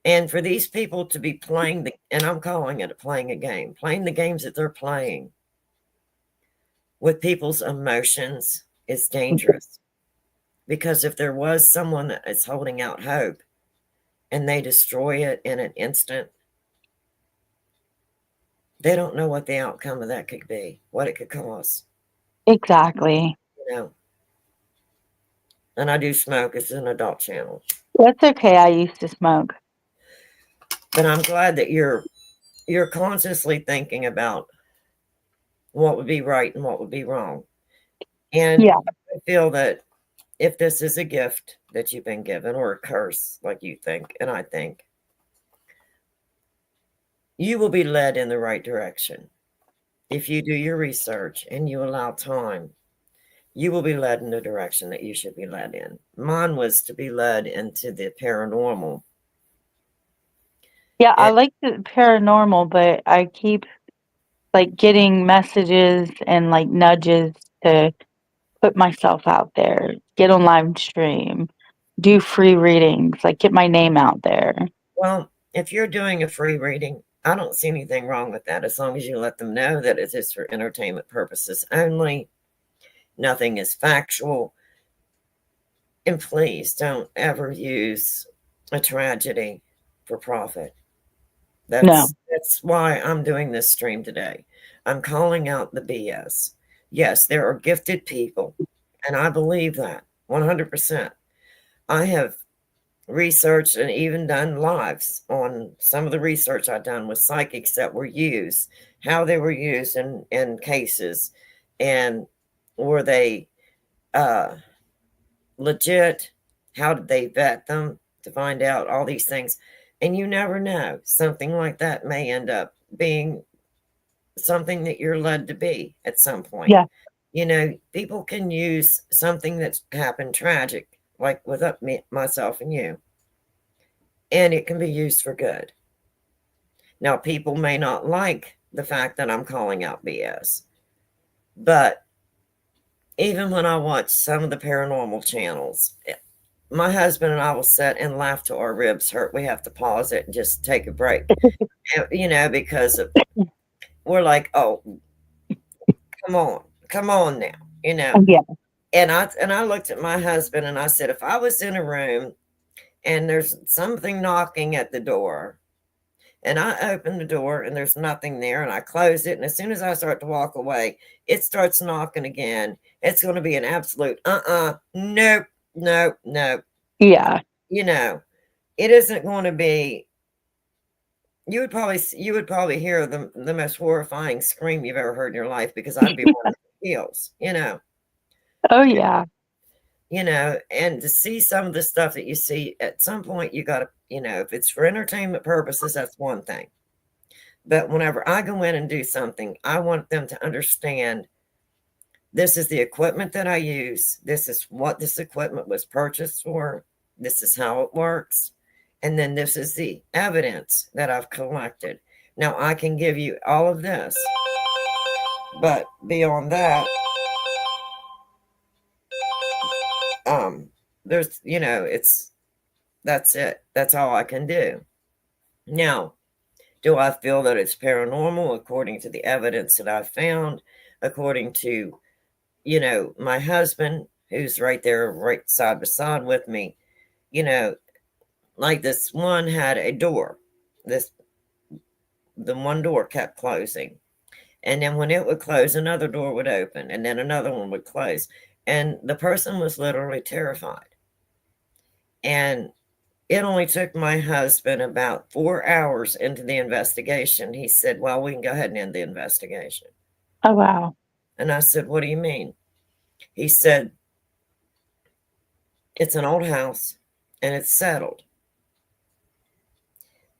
And for these people to be playing and I'm calling it playing a game, playing the games that they're playing with people's emotions is dangerous. Because if there was someone that is holding out hope and they destroy it in an instant, they don't know what the outcome of that could be, what it could cause. Exactly. And I do smoke. It's an adult channel. That's okay. I used to smoke. But I'm glad that you're consciously thinking about what would be right and what would be wrong. And I feel that if this is a gift that you've been given, or a curse, like you think, and I think, you will be led in the right direction. If you do your research and you allow time, you will be led in the direction that you should be led in. Mine was to be led into the paranormal. Yeah, I like the paranormal, but I keep getting messages and nudges to put myself out there, get on live stream, do free readings, get my name out there. Well, if you're doing a free reading, I don't see anything wrong with that, as long as you let them know that it is for entertainment purposes only. Nothing is factual. And please don't ever use a tragedy for profit. That's why I'm doing this stream today. I'm calling out the BS. Yes, there are gifted people, and I believe that 100%. I have researched and even done lives on some of the research I've done with psychics that were used, how they were used in cases, and were they legit? How did they vet them to find out all these things? And you never know. Something like that may end up being something that you're led to be at some point. Yeah. You know, people can use something that's happened tragic, like with myself and you, and it can be used for good. Now, people may not like the fact that I'm calling out BS, but even when I watch some of the paranormal channels, my husband and I will sit and laugh till our ribs hurt. We have to pause it and just take a break, you know, because we're like, oh, come on now, you know. Yeah. And I looked at my husband and I said, if I was in a room and there's something knocking at the door, and I open the door and there's nothing there, and I close it, and as soon as I start to walk away, it starts knocking again. It's going to be an absolute nope, nope, nope. Yeah. You know, it isn't going to be. You would probably hear the most horrifying scream you've ever heard in your life, because I'd be one of the heels, you know. Oh, yeah. You know, and to see some of the stuff that you see, at some point you got to, you know, if it's for entertainment purposes, that's one thing. But whenever I go in and do something, I want them to understand this is the equipment that I use. This is what this equipment was purchased for. This is how it works. And then this is the evidence that I've collected. Now, I can give you all of this, but beyond that, there's, you know, that's it. That's all I can do. Now, do I feel that it's paranormal according to the evidence that I've found, according to, you know, my husband, who's right there, right side by side with me? You know, like this one had a door. The one door kept closing. And then when it would close, another door would open, and then another one would close. And the person was literally terrified. And it only took my husband about 4 hours into the investigation. He said, well, we can go ahead and end the investigation. Oh, wow. And I said, what do you mean? He said, it's an old house and it's settled.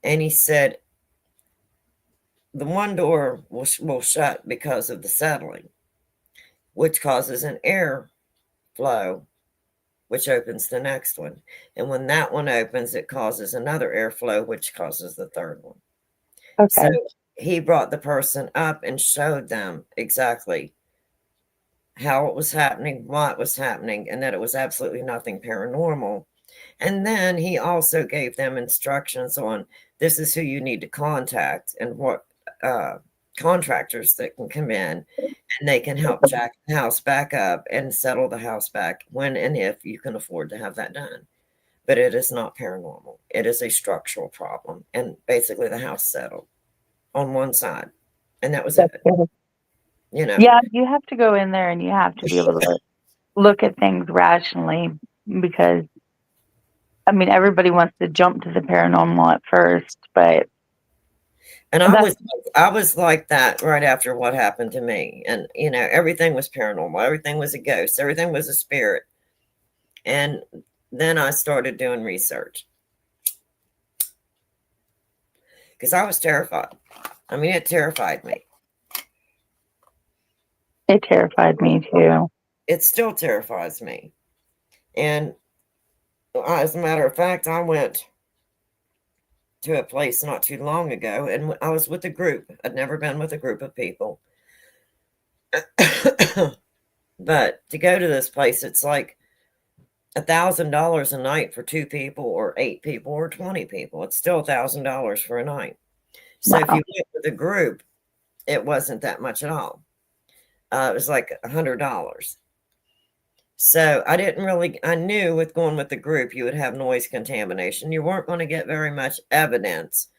And he said, the one door will shut because of the settling, which causes an air flow, which opens the next one. And when that one opens, it causes another airflow, which causes the third one. Okay. So he brought the person up and showed them exactly how it was happening, why it was happening, and that it was absolutely nothing paranormal. And then he also gave them instructions on this is who you need to contact and what contractors that can come in, and they can help jack the house back up and settle the house back when and if you can afford to have that done. But it is not paranormal. It is a structural problem. And basically the house settled on one side. And that was it. You know. Yeah, you have to go in there and you have to be able to look at things rationally, because I mean, everybody wants to jump to the paranormal at first, but and I was like that right after what happened to me. And you know, everything was paranormal, everything was a ghost, everything was a spirit. And then I started doing research because I was terrified. I mean, it terrified me. It terrified me too. It still terrifies me. And as a matter of fact, I went to a place not too long ago, and I was with a group. I'd never been with a group of people. But to go to this place, it's like $1,000 a night for 2 people or 8 people or 20 people. It's still $1,000 for a night. So if you went with a group, it wasn't that much at all. It was like $100. So I knew with going with the group, you would have noise contamination. You weren't going to get very much evidence.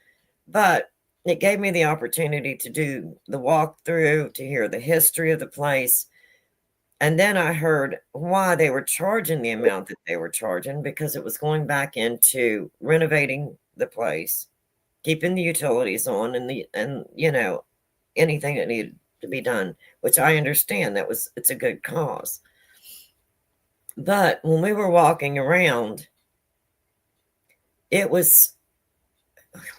But it gave me the opportunity to do the walkthrough, to hear the history of the place. And then I heard why they were charging the amount that they were charging, because it was going back into renovating the place, keeping the utilities on, and anything that needed to be done, which I understand it's a good cause. But when we were walking around, it was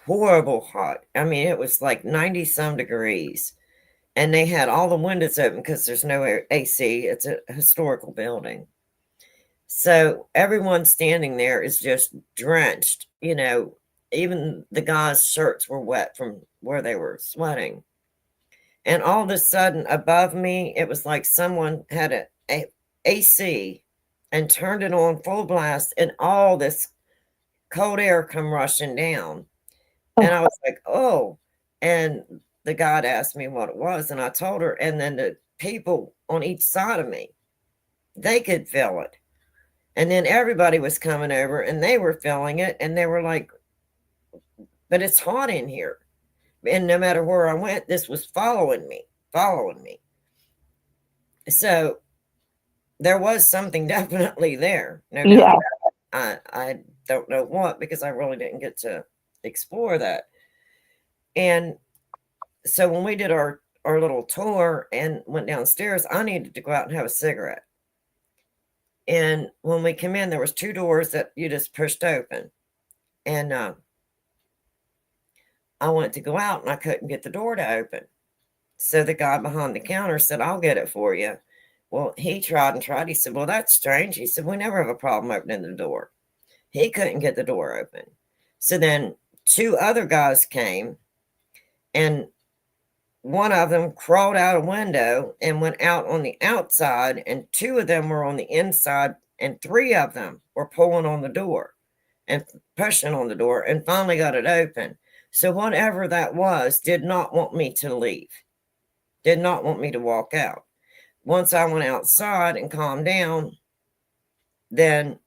horrible hot. I mean, it was like 90 some degrees, and they had all the windows open because there's no AC. It's a historical building. So everyone standing there is just drenched. Even the guys' shirts were wet from where they were sweating. And all of a sudden, above me, it was like someone had a AC and turned it on full blast, and all this cold air come rushing down. And I was like, oh. And the guide asked me what it was, and I told her. And then the people on each side of me, they could feel it. And then everybody was coming over, and they were feeling it, and they were like, but it's hot in here. And no matter where I went, this was following me. So there was something definitely there. No doubt. I don't know what, because I really didn't get to explore that. And so when we did our little tour and went downstairs, I needed to go out and have a cigarette. And when we came in, there was 2 doors that you just pushed open. And I went to go out, and I couldn't get the door to open. So the guy behind the counter said, I'll get it for you. Well, he tried and tried. He said, well, that's strange. He said, we never have a problem opening the door. He couldn't get the door open. So then 2 other guys came, and one of them crawled out a window and went out on the outside, and 2 of them were on the inside, and 3 of them were pulling on the door and pushing on the door, and finally got it open. So whatever that was did not want me to leave, did not want me to walk out. Once I went outside and calmed down, then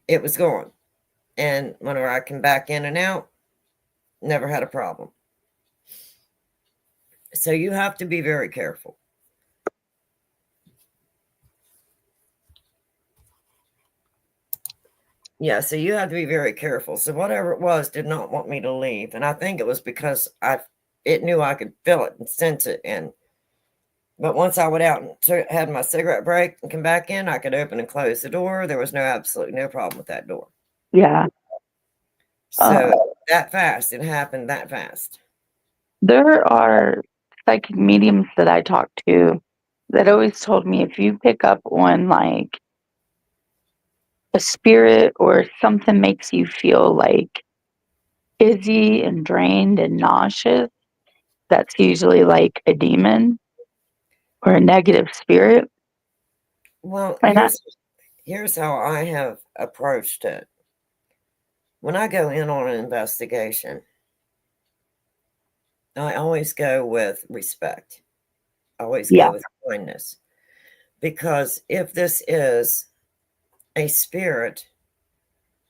it was gone. And whenever I came back in and out, never had a problem. So you have to be very careful. Yeah, so you have to be very careful. So whatever it was did not want me to leave. And I think it was because it knew I could feel it and sense it. But once I went out and had my cigarette break and come back in, I could open and close the door. There was absolutely no problem with that door. Yeah. So that fast, it happened that fast. There are psychic mediums that I talk to that always told me, if you pick up on like a spirit or something makes you feel like dizzy and drained and nauseous, that's usually like a demon or a negative spirit. Well, here's how I have approached it. When I go in on an investigation, I always go with respect. I always go with kindness. Because if this is a spirit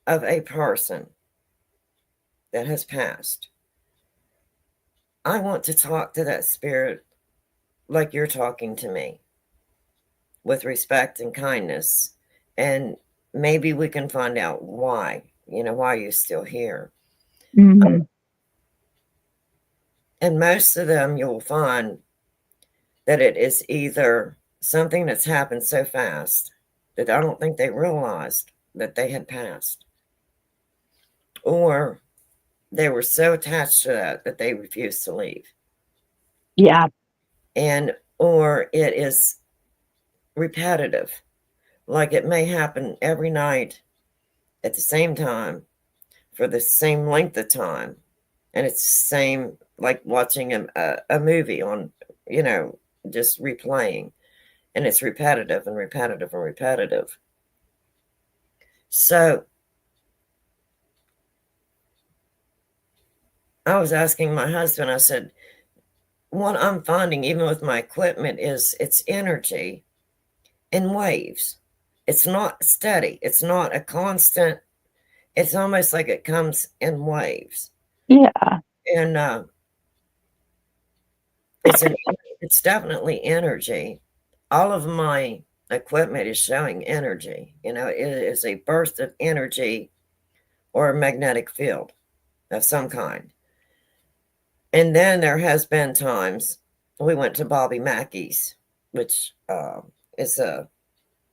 of a person that has passed, I want to talk to that spirit like you're talking to me, with respect and kindness. And maybe we can find out why you're still here. Mm-hmm. And most of them, you'll find that it is either something that's happened so fast that I don't think they realized that they had passed, or they were so attached to that they refused to leave. Yeah. Or it is repetitive. Like it may happen every night at the same time for the same length of time. And it's the same, like watching a movie on, just replaying. And it's repetitive and repetitive and repetitive. So I was asking my husband, I said, what I'm finding, even with my equipment, is it's energy in waves. It's not steady. It's not a constant. It's almost like it comes in waves. Yeah. And it's definitely energy. All of my equipment is showing energy. You know, it is a burst of energy or a magnetic field of some kind. And then there has been times we went to Bobby Mackey's, which is a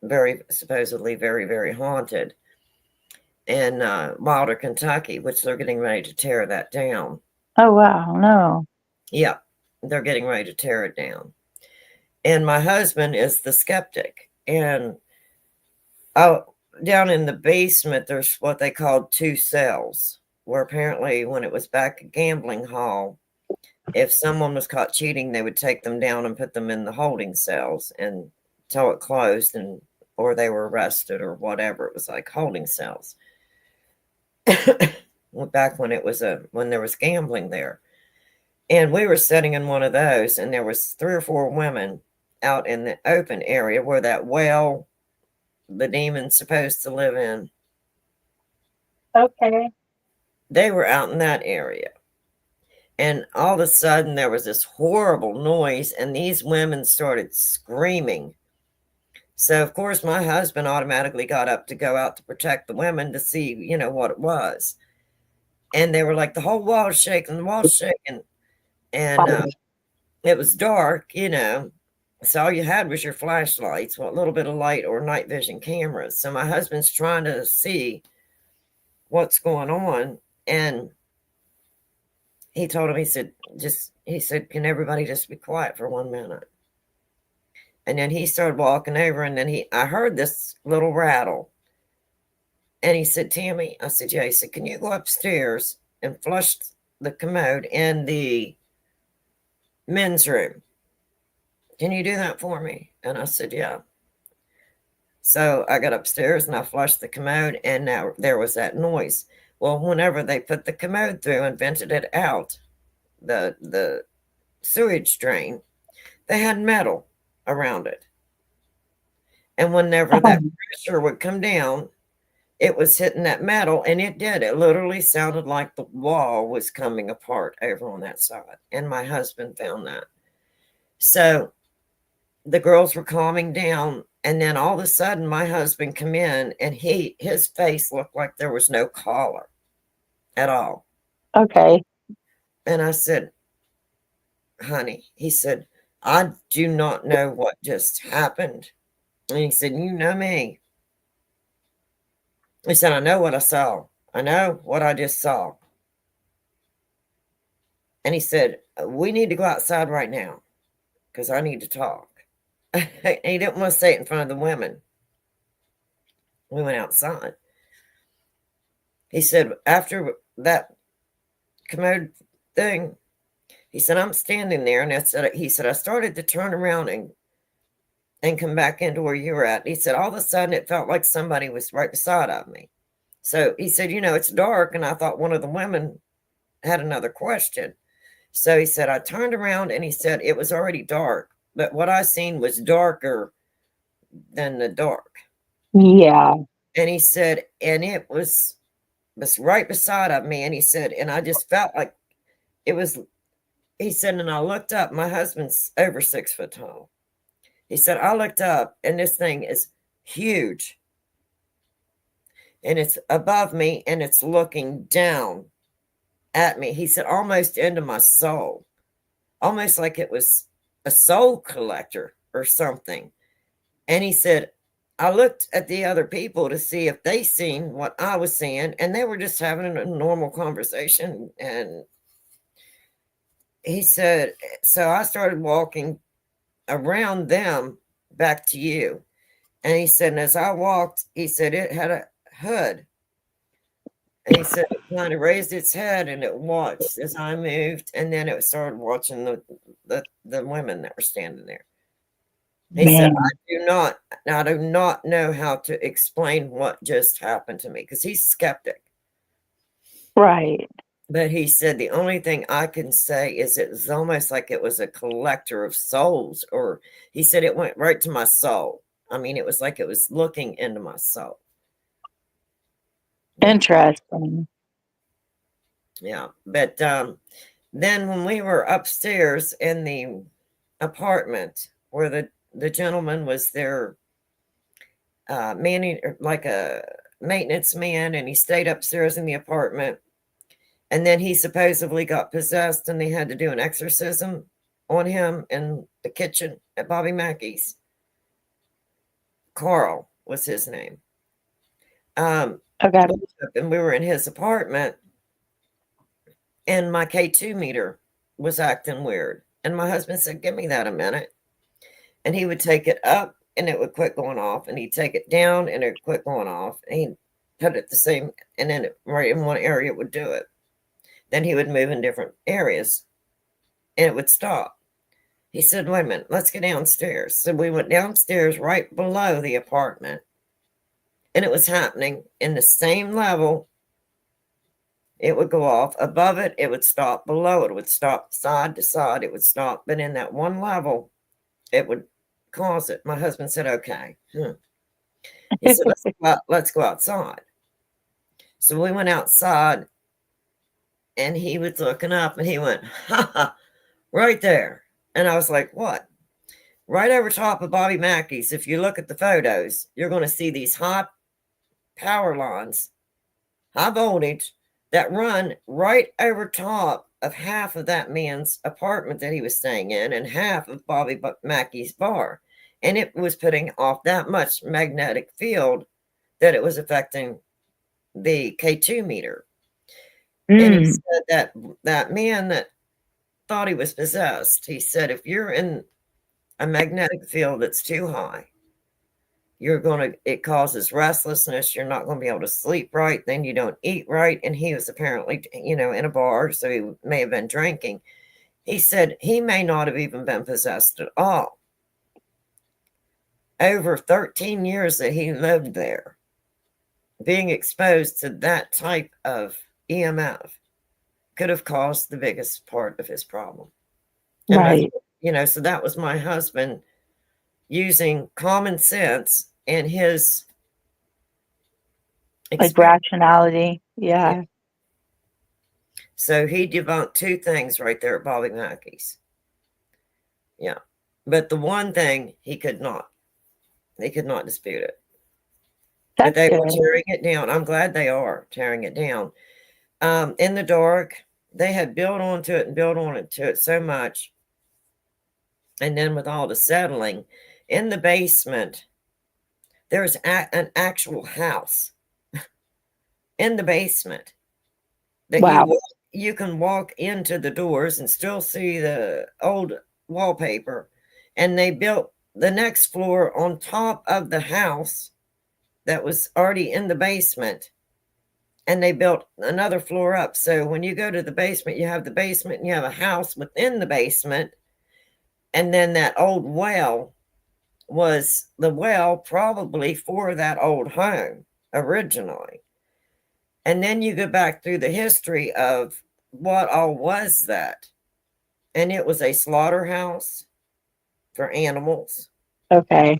very supposedly very, very haunted, in Wilder, Kentucky, which they're getting ready to tear that down. Oh, wow. No. Yeah, they're getting ready to tear it down. And my husband is the skeptic. And down in the basement, there's what they called 2 cells, where apparently when it was back a gambling hall, if someone was caught cheating, they would take them down and put them in the holding cells until it closed, and or they were arrested or whatever. It was like holding cells. Back when when there was gambling there. And we were sitting in one of those, and there was 3 or 4 women out in the open area where that well the demon's supposed to live in. Okay. They were out in that area. And all of a sudden there was this horrible noise, and these women started screaming. So of course my husband automatically got up to go out to protect the women to see, you know, what it was. And they were like, the whole wall is shaking, the wall's shaking. And it was dark, you know. So all you had was your flashlights, well, a little bit of light or night vision cameras. So my husband's trying to see what's going on. And he told him, he said, can everybody just be quiet for 1 minute? And then he started walking over, and then I heard this little rattle. And he said, Tammy, I said, yeah. He said, can you go upstairs and flush the commode in the men's room? Can you do that for me? And I said, yeah. So I got upstairs and I flushed the commode, and now there was that noise. Well, whenever they put the commode through and vented it out, the sewage drain, they had metal around it. And whenever that pressure would come down, it was hitting that metal, and it did. It literally sounded like the wall was coming apart over on that side. And my husband found that. So the girls were calming down, and then all of a sudden my husband come in, and his face looked like there was no collar at all. Okay. And I said, honey, he said, I do not know what just happened. And he said, you know me. He said, I know what I saw. I know what I just saw. And he said, we need to go outside right now because I need to talk. He didn't want to say it in front of the women. We went outside. He said, after that commode thing, he said, I'm standing there, and he said, I started to turn around and come back into where you were at. He said, all of a sudden it felt like somebody was right beside of me. So he said, you know, it's dark, and I thought one of the women had another question. So he said, I turned around, and he said, it was already dark, but what I seen was darker than the dark. Yeah. And he said, and it was right beside of me. And he said, and I just felt like it was, he said, and I looked up, my husband's over 6 foot tall. He said, I looked up, and this thing is huge. And it's above me, and it's looking down at me. He said, almost into my soul, almost like it was a soul collector or something. And he said, I looked at the other people to see if they seen what I was seeing, and they were just having a normal conversation. And he said, so I started walking around them back to you. And he said, and as I walked, he said, it had a hood. And he said, it kind of raised its head, and it watched as I moved, and then it started watching the women that were standing there. He said, I do not know how to explain what just happened to me, because he's skeptic. Right. But he said, the only thing I can say is it was almost like it was a collector of souls, or he said it went right to my soul. I mean, it was like it was looking into my soul. Interesting. Yeah. But then when we were upstairs in the apartment where the gentleman was there, manning, like a maintenance man, and he stayed upstairs in the apartment, and then he supposedly got possessed and they had to do an exorcism on him in the kitchen at Bobby Mackey's. Carl was his name. Okay. And we were in his apartment, and my K2 meter was acting weird. And my husband said, "Give me that a minute." And he would take it up and it would quit going off. And he'd take it down and it would quit going off. And he'd put it the same, and then right in one area it would do it. Then he would move in different areas and it would stop. He said, "Wait a minute, let's get downstairs." So we went downstairs right below the apartment, and it was happening in the same level. It would go off. Above it, it would stop. Below it would stop. Side to side, it would stop. But in that one level, it would cause it. My husband said, "Okay." He said, let's go outside." So we went outside, and he was looking up, and he went, "Ha ha, right there." And I was like, "What?" "Right over top of Bobby Mackey's, if you look at the photos, you're going to see these high power lines, high voltage, that run right over top of half of that man's apartment that he was staying in and half of Bobby Mackey's bar. And it was putting off that much magnetic field that it was affecting the K2 meter." And he said that man that thought he was possessed, he said, "If you're in a magnetic field that's too high, it causes restlessness. You're not going to be able to sleep right. Then you don't eat right." And he was apparently, in a bar, so he may have been drinking. He said he may not have even been possessed at all. Over 13 years that he lived there, being exposed to that type of EMF could have caused the biggest part of his problem. Right. So that was my husband using common sense and his Like rationality. Yeah. So he debunked two things right there at Bobby Mackey's. Yeah. But the one thing he could not dispute it. But they were tearing it down. I'm glad they are tearing it down. In the dark, they had built onto it and built onto it so much. And then with all the settling, in the basement, there's an actual house in the basement that you can walk into the doors and still see the old wallpaper. And they built the next floor on top of the house that was already in the basement. And they built another floor up. So when you go to the basement, you have the basement and you have a house within the basement. And then that old well was the well probably for that old home originally. And then you go back through the history of what all was that. And it was a slaughterhouse for animals. Okay.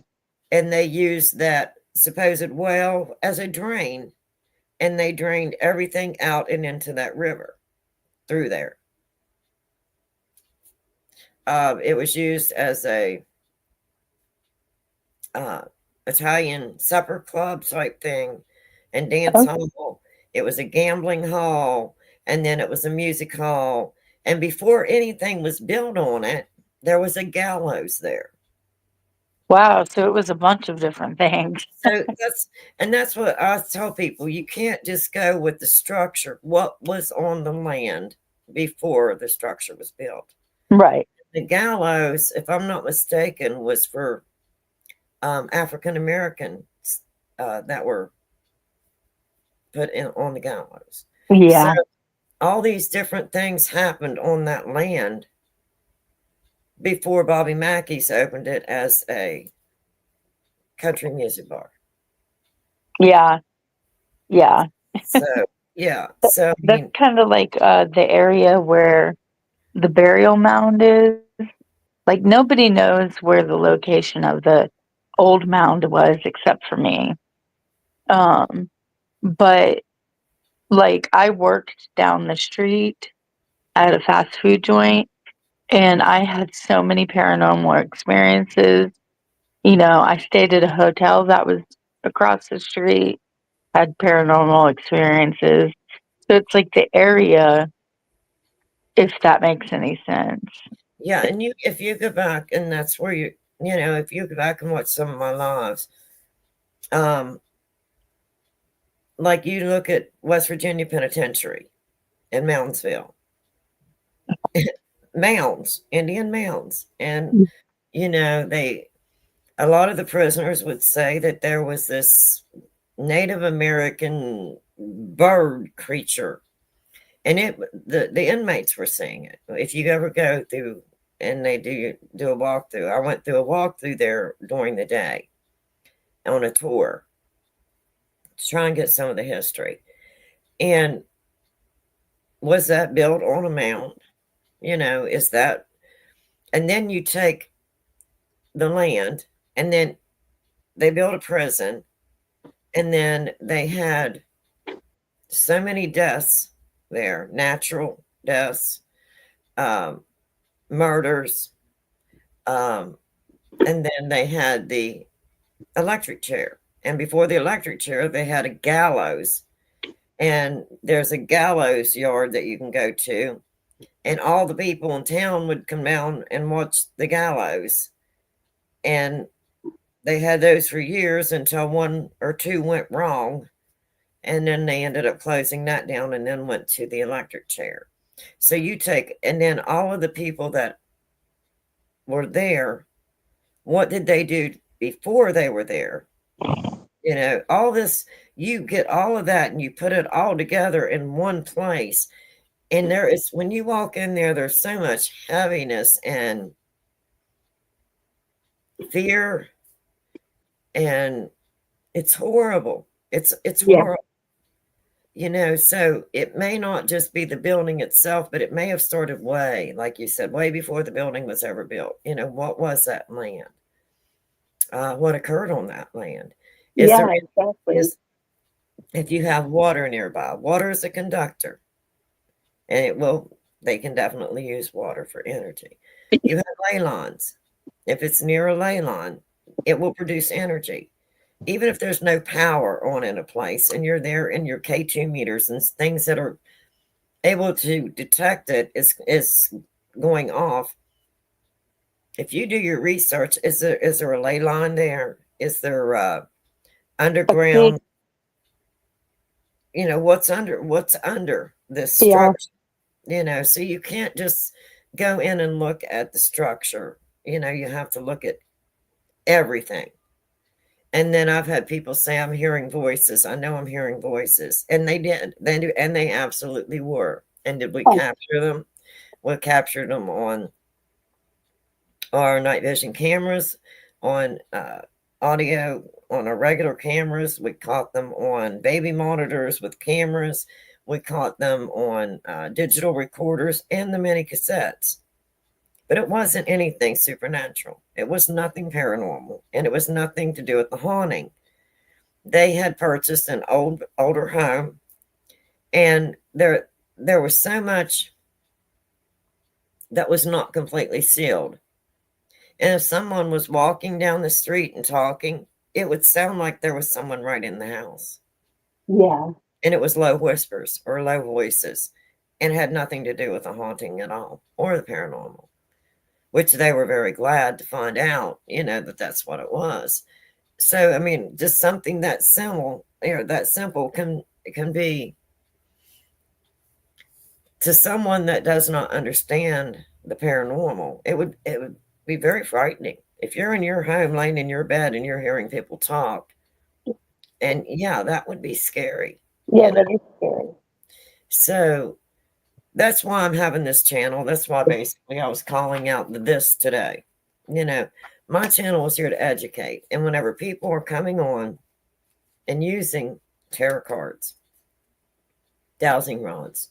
And they used that supposed well as a drain. And they drained everything out and into that river through there. It was used as a Italian supper club type thing and dance hall. It was a gambling hall, and then it was a music hall. And before anything was built on it, there was a gallows there. Wow, so it was a bunch of different things. So that's what I tell people. You can't just go with the structure, what was on the land before the structure was built. Right. The gallows, if I'm not mistaken, was for African Americans that were put in on the gallows. Yeah. So all these different things happened on that land before Bobby Mackey's opened it as a country music bar. Yeah. Yeah. So yeah. So that's kind of like the area where the burial mound is. Like nobody knows where the location of the old mound was except for me. But like I worked down the street at a fast food joint and I had so many paranormal experiences. You know, I stayed at a hotel that was across the street, had paranormal experiences. So it's like the area, if that makes any sense. Yeah, and if you go back, and that's where if you go back and watch some of my lives, um, like you look at West Virginia Penitentiary in Moundsville, mounds, Indian mounds, and Mm. a lot of the prisoners would say that there was this Native American bird creature, and the inmates were seeing it. If you ever go through and they do a walkthrough, I went through a walkthrough there during the day on a tour to try and get some of the history. And was that built on a mound? Is that, and then you take the land, and then they built a prison, and then they had so many deaths there, natural deaths, um, murders, um, and then they had the electric chair. And before the electric chair, they had a gallows. And there's a gallows yard that you can go to. And all the people in town would come down and watch the gallows. And they had those for years until one or two went wrong. And then they ended up closing that down and then went to the electric chair. So and then all of the people that were there, what did they do before they were there? All this, you get all of that and you put it all together in one place. And when you walk in there, there's so much heaviness and fear, and it's horrible. It's horrible. So it may not just be the building itself, but it may have started like you said, way before the building was ever built. What was that land? What occurred on that land? Exactly. If you have water nearby, water is a conductor, and they can definitely use water for energy. You have ley lines. If it's near a ley line, it will produce energy. Even if there's no power on in a place and you're there in your K2 meters and things that are able to detect it is going off. If you do your research, is there a ley line there? Is there underground? What's under this structure? So you can't just go in and look at the structure. You have to look at everything. And then I've had people say, I'm hearing voices. I know I'm hearing voices. And they did. And they absolutely were. And did we capture them? We captured them on our night vision cameras, on audio, on our regular cameras. We caught them on baby monitors with cameras. We caught them on digital recorders and the mini cassettes. But it wasn't anything supernatural. It was nothing paranormal, and it was nothing to do with the haunting. They had purchased an older home, and there was so much that was not completely sealed. And if someone was walking down the street and talking, it would sound like there was someone right in the house. Yeah. And it was low whispers or low voices, and had nothing to do with the haunting at all or the paranormal. Which they were very glad to find out, that that's what it was. So, I mean, just something that simple can be, to someone that does not understand the paranormal, it would be very frightening. If you're in your home, laying in your bed, and you're hearing people talk, and yeah, that would be scary. Yeah, that is scary. So that's why I'm having this channel. That's why basically I was calling out this today. My channel is here to educate. And whenever people are coming on and using tarot cards, dowsing rods,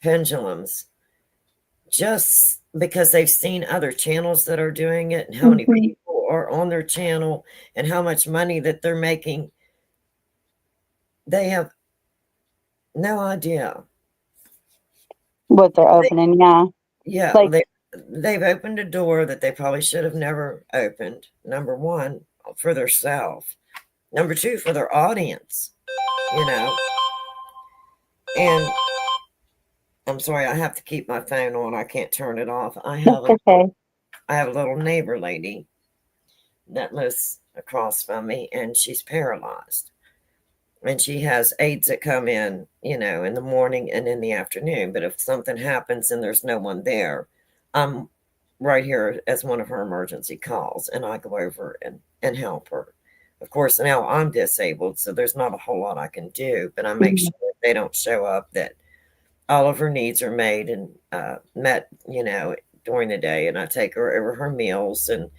pendulums, just because they've seen other channels that are doing it and how many people are on their channel and how much money that they're making, they have no idea. What they're opening, yeah. Yeah, Like, they've opened a door that they probably should have never opened. Number one, for their self. Number two, for their audience. You know, and I'm sorry, I have to keep my phone on. I can't turn it off. that's okay. I have a little neighbor lady that lives across from me, and she's paralyzed. And she has aides that come in, you know, in the morning and in the afternoon. But if something happens and there's no one there, I'm right here as one of her emergency calls, and I go over and help her. Of course, now I'm disabled, so there's not a whole lot I can do, but I make Mhm. sure if they don't show up that all of her needs are made and met, you know, during the day. And I take her over her meals and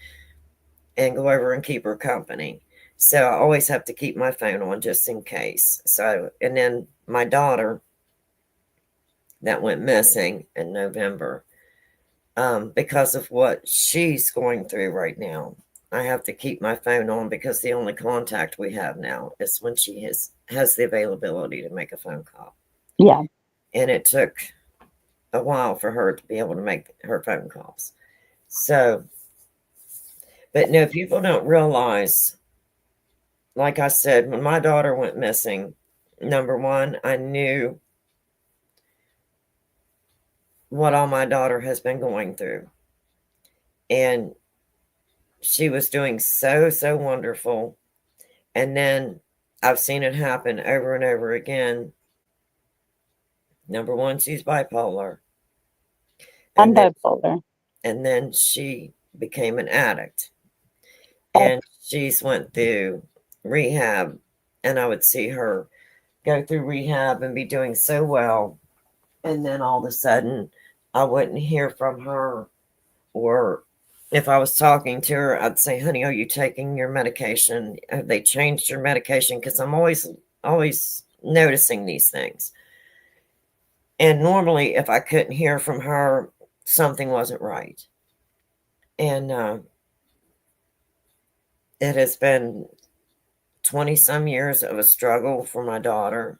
go over and keep her company. So I always have to keep my phone on just in case. So, and then my daughter that went missing in November, because of what she's going through right now, I have to keep my phone on because the only contact we have now is when she has the availability to make a phone call. Yeah. And it took a while for her to be able to make her phone calls. So, but no, people don't realize, like I said, when my daughter went missing, number one, I knew what all my daughter has been going through. And she was doing so, so wonderful. And then I've seen it happen over and over again. Number one, she's bipolar. I'm And then bipolar. she became an addict. Oh, And she's went through rehab. And I would see her go through rehab and be doing so well. And then all of a sudden, I wouldn't hear from her. Or if I was talking to her, I'd say, "Honey, are you taking your medication? Have they changed your medication?" Because I'm always noticing these things. And normally, if I couldn't hear from her, something wasn't right. And it has been 20 some years of a struggle for my daughter.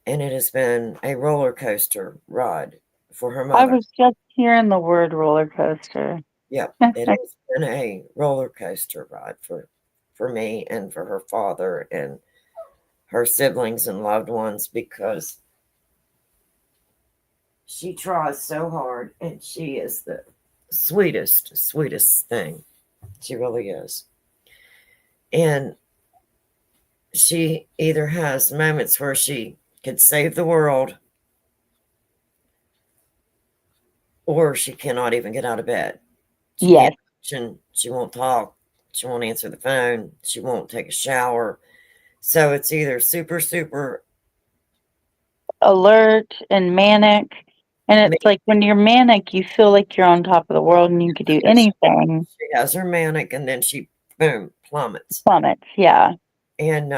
And it has been a roller coaster ride for her I mother. was just hearing the word roller coaster. Yep, it has been a roller coaster ride for me and for her father and her siblings and loved ones, because she tries so hard and she is the sweetest thing. She really is. And she either has moments where she could save the world, or she cannot even get out of bed. She Yes. can't function, she won't talk, she won't answer the phone, she won't take a shower. So it's either super Alert and manic. And it's like when you're manic, you feel like you're on top of the world and you could do anything. she has her manic, and then she, boom, plummets. Plummets, yeah. And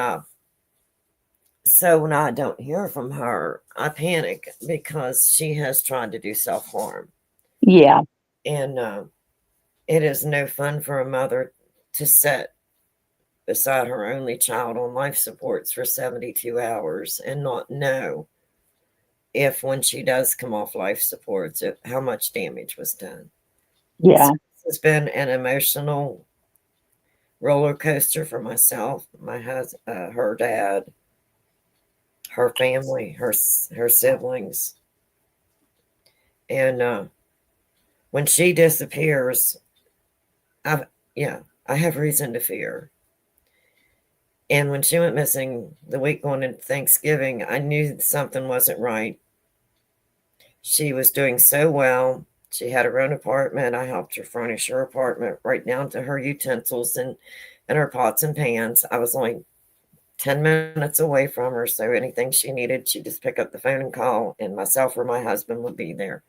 so when I don't hear from her, I panic because she has tried to do self harm. Yeah. And it is no fun for a mother to sit beside her only child on life supports for 72 hours and not know if, when she does come off life supports, how much damage was done. Yeah. So this has been an emotional roller coaster for myself, my husband, her dad, her family, her siblings. And when she disappears, I yeah, I have reason to fear. And when she went missing the week going into Thanksgiving, I knew something wasn't right. She was doing so well. She had her own apartment. I helped her furnish her apartment right down to her utensils and her pots and pans. I was only 10 minutes away from her, so anything she needed, she'd just pick up the phone and call, and myself or my husband would be there.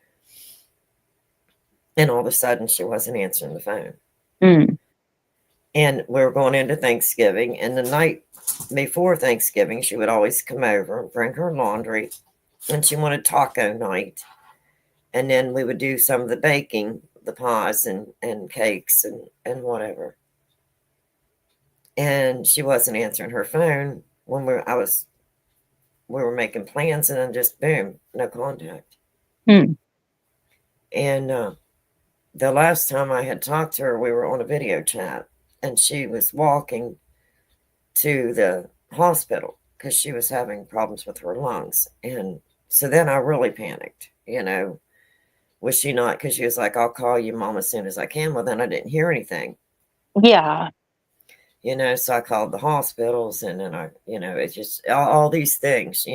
And all of a sudden, she wasn't answering the phone. Mm. And we were going into Thanksgiving, and the night before Thanksgiving, she would always come over and bring her laundry, and she wanted taco night. And then we would do some of the baking, the pies and cakes and whatever. And she wasn't answering her phone when I was we were making plans, and then just boom, no contact. Hmm. And the last time I had talked to her, we were on a video chat, and she was walking to the hospital because she was having problems with her lungs. And so then I really panicked, was she not? Because she was like, I'll call you, Mom, as soon as I can. Well, then I didn't hear anything, Yeah. so I called the hospitals, and then it's just all these things,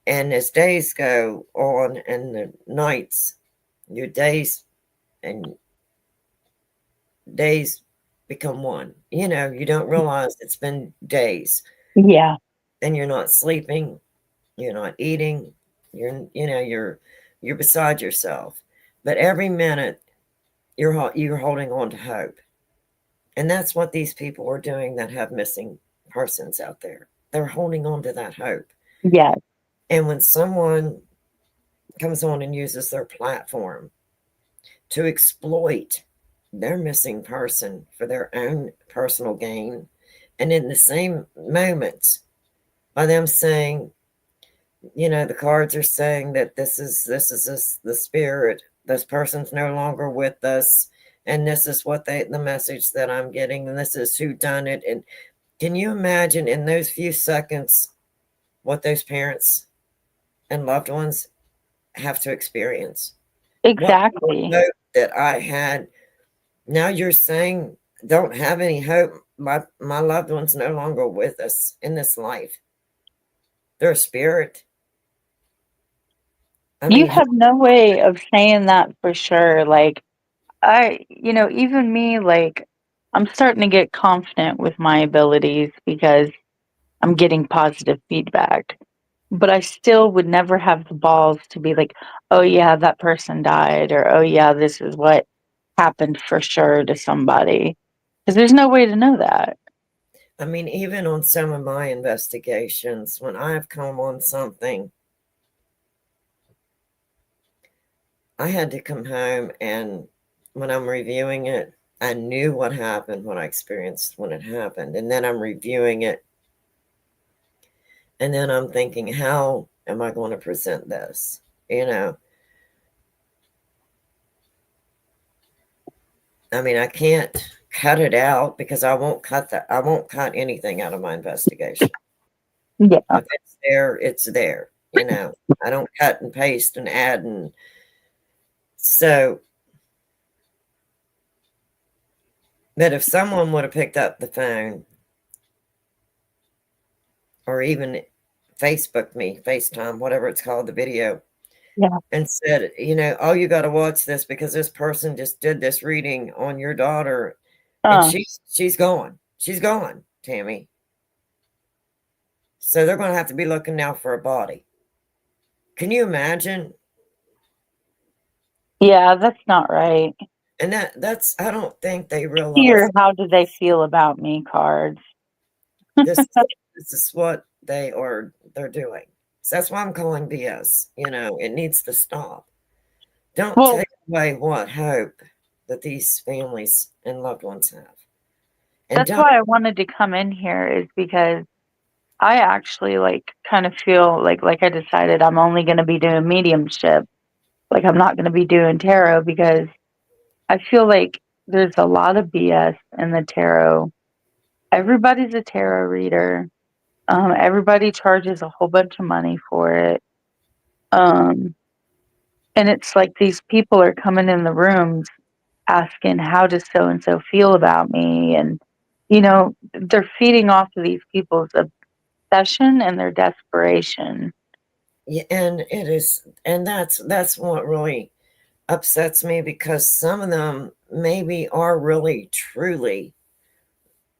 And as days go on and the nights, your days and days become one. You don't realize it's been days, Yeah. and you're not sleeping, you're not eating, you're beside yourself. But every minute you're holding on to hope. And that's what these people are doing that have missing persons out there. They're holding on to that hope. Yeah. And when someone comes on and uses their platform to exploit their missing person for their own personal gain, and in the same moment, by them saying, the cards are saying that this is the spirit, this person's no longer with us, and this is what the message that I'm getting, and this is who done it. And can you imagine in those few seconds what those parents and loved ones have to experience? Exactly. What hope that I had. Now you're saying don't have any hope. My loved one's no longer with us in this life. They're a spirit. I You mean, have no way of saying that for sure. Like, even me, like, I'm starting to get confident with my abilities because I'm getting positive feedback. But I still would never have the balls to be like, oh, yeah, that person died, or oh, yeah, this is what happened for sure to somebody. Because there's no way to know that. even on some of my investigations, when I've come on something, I had to come home, and when I'm reviewing it, I knew what happened, what I experienced when it happened. And then I'm reviewing it, and then I'm thinking, how am I going to present this? I can't cut it out because I won't cut anything out of my investigation. Yeah. If it's there, it's there. I don't cut and paste and add. And so, but if someone would have picked up the phone or even Facebook me, FaceTime, whatever it's called, the video, Yeah. and said, oh, you got to watch this because this person just did this reading on your daughter, and Uh, she's gone. She's gone, Tammy. So they're going to have to be looking now for a body. Can you imagine? yeah, that's not right. And that's I don't think they realize Here, how do they feel about me cards? this this is what they're doing. So that's why I'm calling BS. It needs to stop. Don't Well, take away what hope that these families and loved ones have. And that's don't why I wanted to come in here is because I actually like kind of feel like I decided I'm only going to be doing mediumship. Like I'm not going to be doing tarot because I feel like there's a lot of BS in the tarot. Everybody's a tarot reader. Everybody charges a whole bunch of money for it. Um, and it's like these people are coming in the rooms asking, how does so and so feel about me? And, they're feeding off of these people's obsession and their desperation. Yeah, and it is, and that's what really upsets me, because some of them maybe are really truly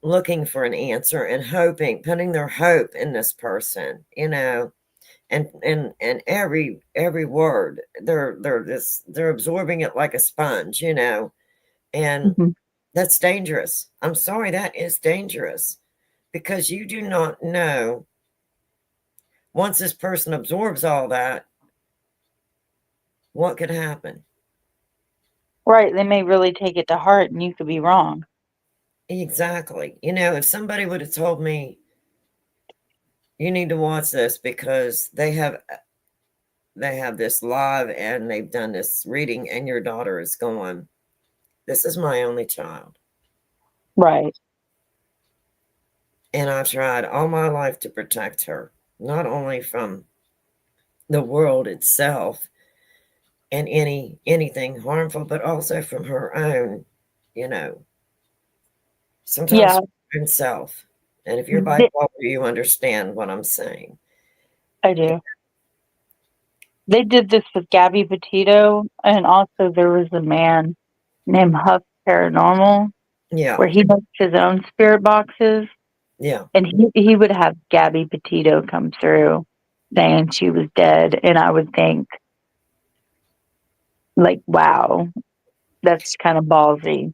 looking for an answer and hoping, putting their hope in this person, and every word they're absorbing it like a sponge, and Mhm. that's dangerous. I'm sorry, that is dangerous, because you do not know, once this person absorbs all that, what could happen. Right. They may really take it to heart and you could be wrong. Exactly. If somebody would have told me, you need to watch this because they have this live and they've done this reading, and your daughter is going, this is my only child. Right. And I've tried all my life to protect her, not only from the world itself and anything harmful, but also from her own, you know, sometimes Yeah. her own self. And if you're Th- bipolar, you understand what I'm saying. I do. They did this with Gabby Petito, and also there was a man named Huff Paranormal Yeah, where he makes his own spirit boxes, yeah. and he would have Gabby Petito come through saying she was dead, and I would think, like, wow, that's kind of ballsy.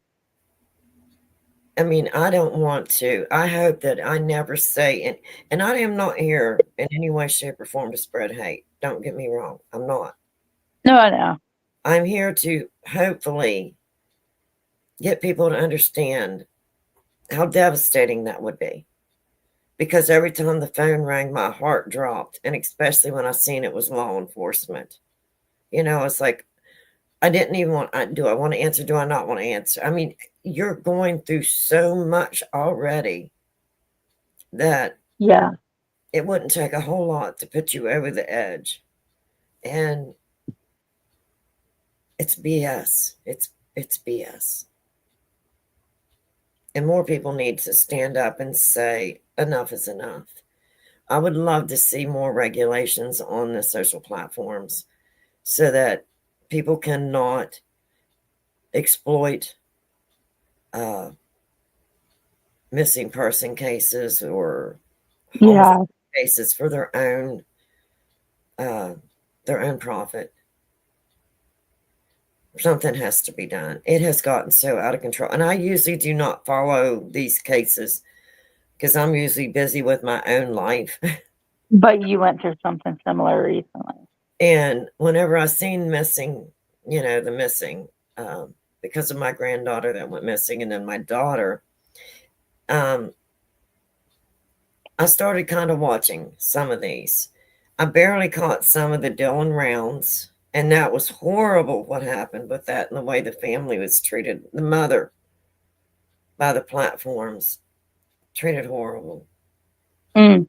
I mean, I don't want to. I hope that I never say, and I am not here in any way, shape, or form to spread hate. Don't get me wrong. I'm not. No, I know. I'm here to hopefully get people to understand how devastating that would be. Because every time the phone rang, my heart dropped. And especially when I seen it was law enforcement. You know, it's like, I didn't even want, do I want to answer? Do I not want to answer? I mean, you're going through so much already that Yeah. it wouldn't take a whole lot to put you over the edge. And it's BS. It's BS. And more people need to stand up and say enough is enough. I would love to see more regulations on the social platforms so that people cannot exploit uh, missing person cases or Yeah. homicide cases for uh, their own profit. Something has to be done. It has gotten so out of control. And I usually do not follow these cases because I'm usually busy with my own life. But you went through something similar recently. And whenever I seen missing, you know, the missing, because of my granddaughter that went missing and then my daughter, um, I started kind of watching some of these. I barely caught some of the Dylan rounds, and that was horrible what happened with that and the way the family was treated. The mother by the platforms treated horrible. Mm.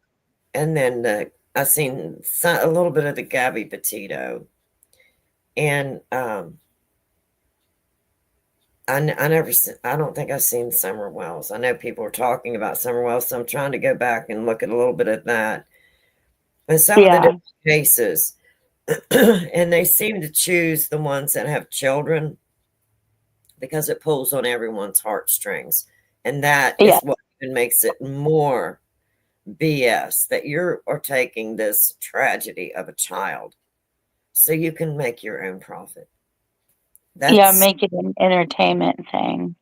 And then I seen a little bit of the Gabby Petito, and I never, I don't think I've seen Summer Wells. I know people are talking about Summer Wells, so I'm trying to go back and look at a little bit of that and some of the Yeah. different cases. And they seem to choose the ones that have children because it pulls on everyone's heartstrings, and that Yeah. is what even makes it more BS that you are taking this tragedy of a child so you can make your own profit. Yeah. That's Make it an entertainment thing.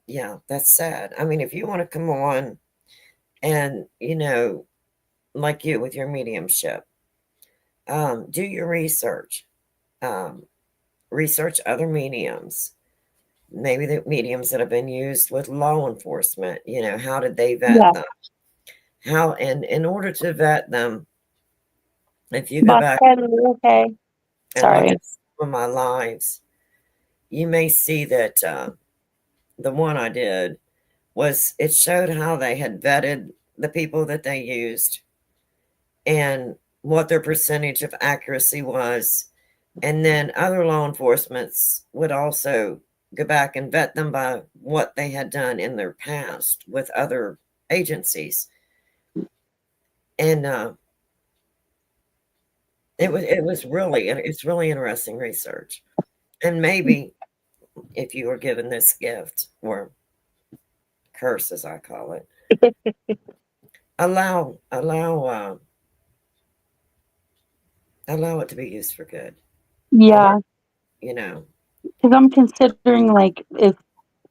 yeah, that's sad. I mean, if you want to come on and you know, like you with your mediumship, do your research, um, research other mediums, maybe the mediums that have been used with law enforcement. You know, how did they vet Yeah. them? How, and in order to vet them, if you go Boss back Kelly, okay. and look Sorry. at some of my lives, you may see that the one I did was it showed how they had vetted the people that they used and what their percentage of accuracy was. And then other law enforcements would also go back and vet them by what they had done in their past with other agencies. And it was really, it's really interesting research. And maybe if you were given this gift or curse, as I call it, allow allow it to be used for good. Yeah. You know, Because I'm considering, like, if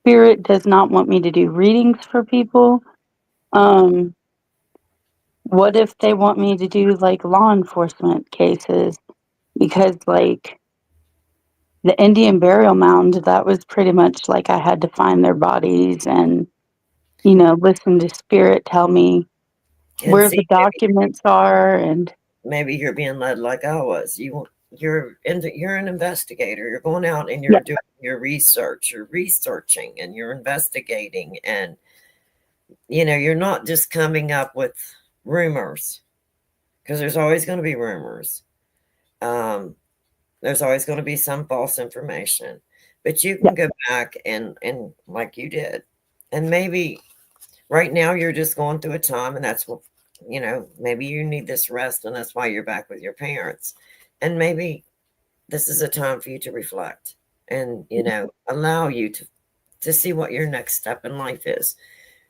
spirit does not want me to do readings for people, um, what if they want me to do like law enforcement cases? Because like the Indian burial mound, that was pretty much like I had to find their bodies and, listen to spirit tell me And where the see, documents are, and maybe you're being led like I was. You're an investigator. You're going out and yeah, you're doing your research. You're researching and you're investigating, and you're not just coming up with rumors, because there's always going to be rumors. Um, there's always going to be some false information, but you yeah, can go back and like you did, and maybe right now you're just going through a time, and that's what maybe you need this rest, and that's why you're back with your parents, and maybe this is a time for you to reflect and allow you to see what your next step in life is.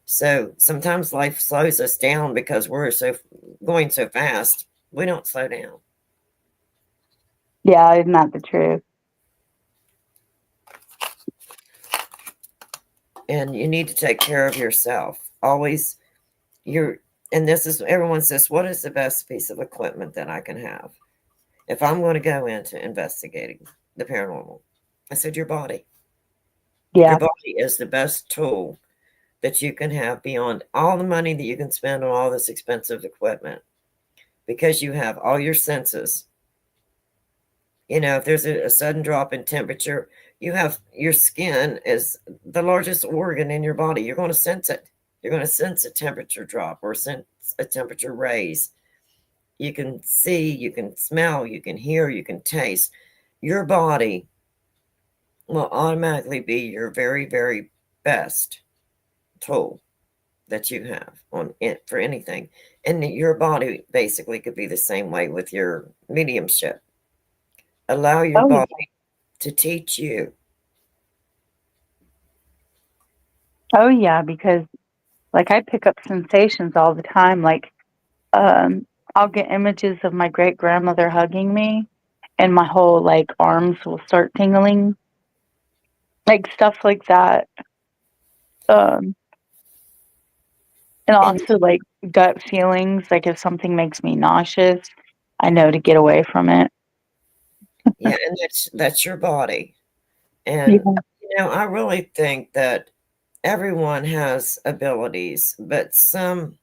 So sometimes life slows us down because we're so going so fast. We don't slow down. yeah, isn't that the truth? And you need to take care of yourself. Always you're and this is everyone says, what is the best piece of equipment that I can have if I'm going to go into investigating the paranormal? I said, your body. Your Yeah. body is the best tool that you can have beyond all the money that you can spend on all this expensive equipment, because you have all your senses. If there's a sudden drop in temperature, you have your skin is the largest organ in your body. You're going to sense it. You're going to sense a temperature drop or sense a temperature raise. You can see, you can smell, you can hear, you can taste. Your body will automatically be your very, very best tool that you have on it for anything. And your body basically could be the same way with your mediumship. Allow your Oh, yeah. body to teach you. Oh, yeah, because like I pick up sensations all the time. Like, I'll get images of my great grandmother hugging me, and my whole like arms will start tingling, like stuff like that. Um, and And also like gut feelings. Like if something makes me nauseous, I know to get away from it. yeah, and that's your body. And Yeah. I really think that everyone has abilities, but some,